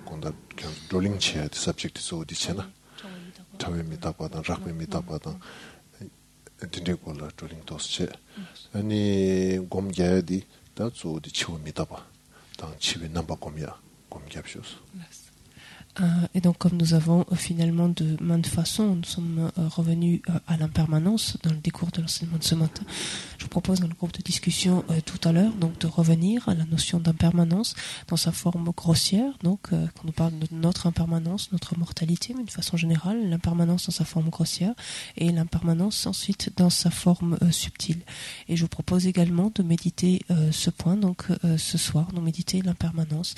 건다 그냥 롤링 체어 subject so 디체나 처에 미다바다 락베 미다바다 딘데 콜라 롤링 도스체 아니 곰게디 다조 디 치원 미다바 당 치베 넘버 곰이야 곰게압쇼스. Et donc, comme nous avons finalement de maintes façons, nous sommes revenus à l'impermanence dans le décours de l'enseignement de ce matin. Je vous propose dans le groupe de discussion tout à l'heure donc de revenir à la notion d'impermanence dans sa forme grossière. Donc, quand nous parlons de notre impermanence, notre mortalité, mais de façon générale, l'impermanence dans sa forme grossière et l'impermanence ensuite dans sa forme subtile. Et je vous propose également de méditer ce point. Donc, ce soir, nous méditer l'impermanence,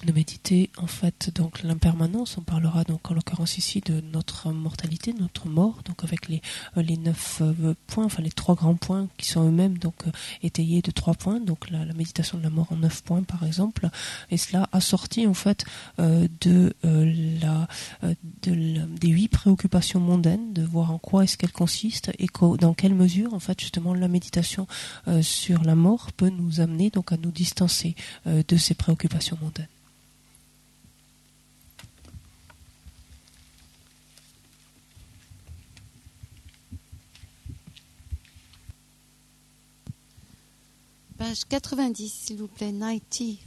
de méditer en fait donc l'impermanence. On parlera donc en l'occurrence ici de notre mortalité, de notre mort, donc avec les 9 points, enfin les 3 grands points qui sont eux-mêmes donc étayés de 3 points, donc la méditation de la mort en 9 points par exemple, et cela assorti en fait des 8 préoccupations mondaines, de voir en quoi est-ce qu'elles consistent et dans quelle mesure en fait justement la méditation sur la mort peut nous amener donc à nous distancer de ces préoccupations mondaines. Page 90, s'il vous plaît, 90.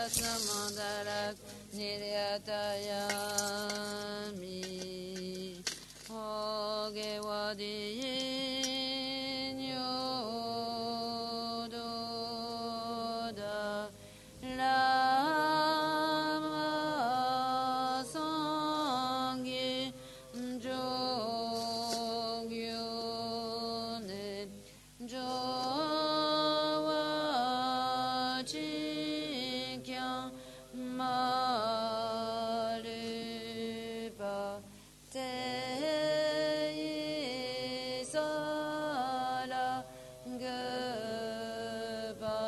Samandarak Niryatayami Oge Wadiyin Yododa Lama Sangye Jogyone Jowa Chikyan Malupa Teyi Sala Geba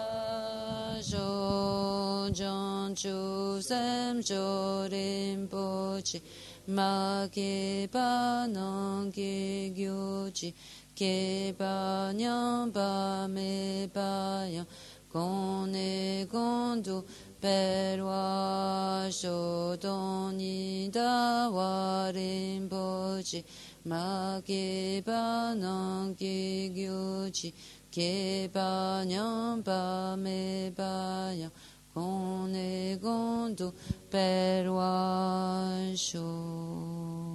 Jojan Chusem Jorim Pochi Makeba Nange Gyochi Keba Nyamba Me Bayan Kone Gondo Perwa Shodoni Dawarim Pochi Makeba Nange Gyochi Keba Nyamba Me Bayan Kone Gondo Perwa Shodoni.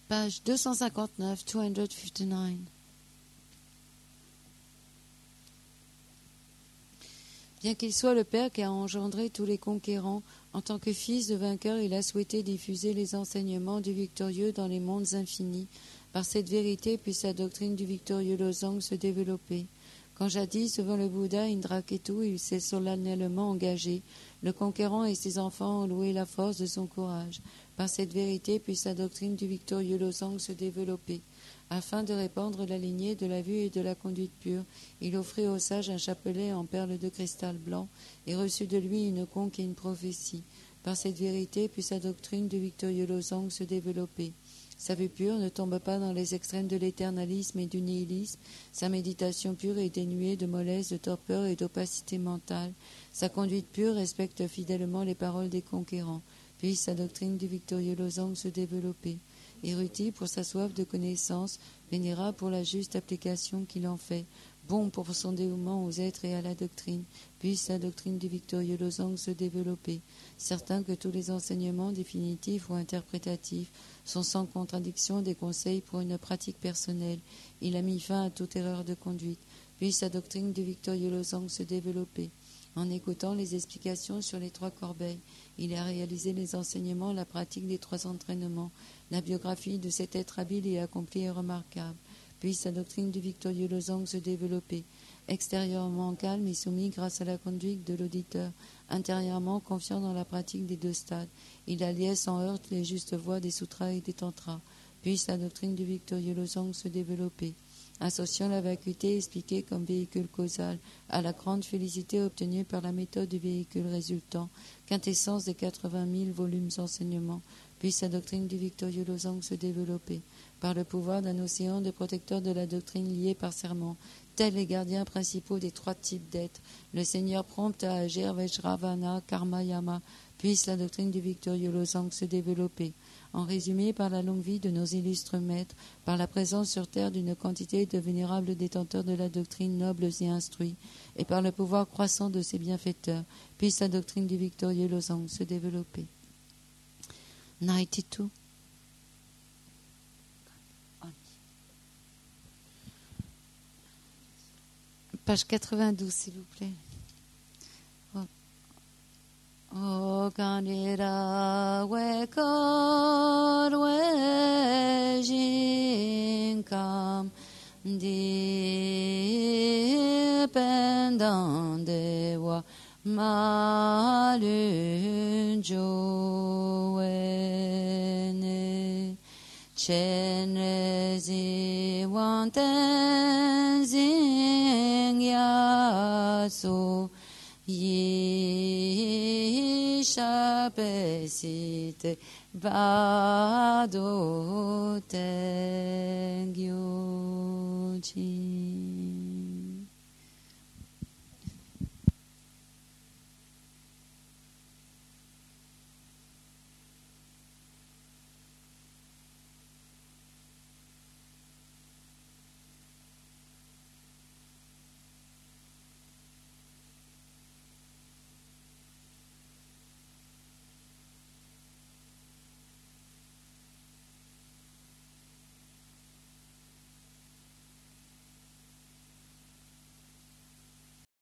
Page 259, 259. Bien qu'il soit le Père qui a engendré tous les conquérants, en tant que fils de vainqueur, il a souhaité diffuser les enseignements du victorieux dans les mondes infinis. Par cette vérité, puisse la doctrine du victorieux Losang se développer. Quand jadis, devant le Bouddha Indraketu, il s'est solennellement engagé. Le conquérant et ses enfants ont loué la force de son courage. Par cette vérité, puisse la doctrine du victorieux Losang se développer. Afin de répandre la lignée de la vue et de la conduite pure, il offrit au sage un chapelet en perles de cristal blanc et reçut de lui une conque et une prophétie. Par cette vérité, puisse la doctrine du victorieux Losang se développer. Sa vue pure ne tombe pas dans les extrêmes de l'éternalisme et du nihilisme. Sa méditation pure est dénuée de mollesse, de torpeur et d'opacité mentale. Sa conduite pure respecte fidèlement les paroles des conquérants. Puisse sa doctrine du victorieux Losang se développer. Érudit pour sa soif de connaissance, vénérable pour la juste application qu'il en fait, bon pour son dévouement aux êtres et à la doctrine, puisse la doctrine du victorieux Losang se développer, certain que tous les enseignements définitifs ou interprétatifs sont sans contradiction des conseils pour une pratique personnelle. Il a mis fin à toute erreur de conduite, puisse la doctrine du victorieux Losang se développer. En écoutant les explications sur les 3 corbeilles, il a réalisé les enseignements, la pratique des 3 entraînements. La biographie de cet être habile et accompli est remarquable. Puisse la doctrine du victorieux Losang se développer. Extérieurement calme et soumis grâce à la conduite de l'auditeur. Intérieurement confiant dans la pratique des 2 stades. Il alliait sans heurte les justes voies des sutras et des tantras. Puisse la doctrine du victorieux Losang se développer. Associant la vacuité expliquée comme véhicule causal à la grande félicité obtenue par la méthode du véhicule résultant, quintessence des 80 000 volumes d'enseignement, puisse la doctrine du victorieux Losang se développer, par le pouvoir d'un océan de protecteurs de la doctrine liés par serment, tels les gardiens principaux des 3 types d'êtres, le Seigneur prompt à agir Vajravana, Karma Yama, puisse la doctrine du victorieux Losang se développer. En résumé, par la longue vie de nos illustres maîtres, par la présence sur terre d'une quantité de vénérables détenteurs de la doctrine nobles et instruits, et par le pouvoir croissant de ses bienfaiteurs, puisse la doctrine du victorieux Losang se développer. 92. Page 92, s'il vous plaît. O kanira we kor we jinkam dependant de wa malun joene chenrezi wanten zing yaso Yishapesite Bado Tengyochi.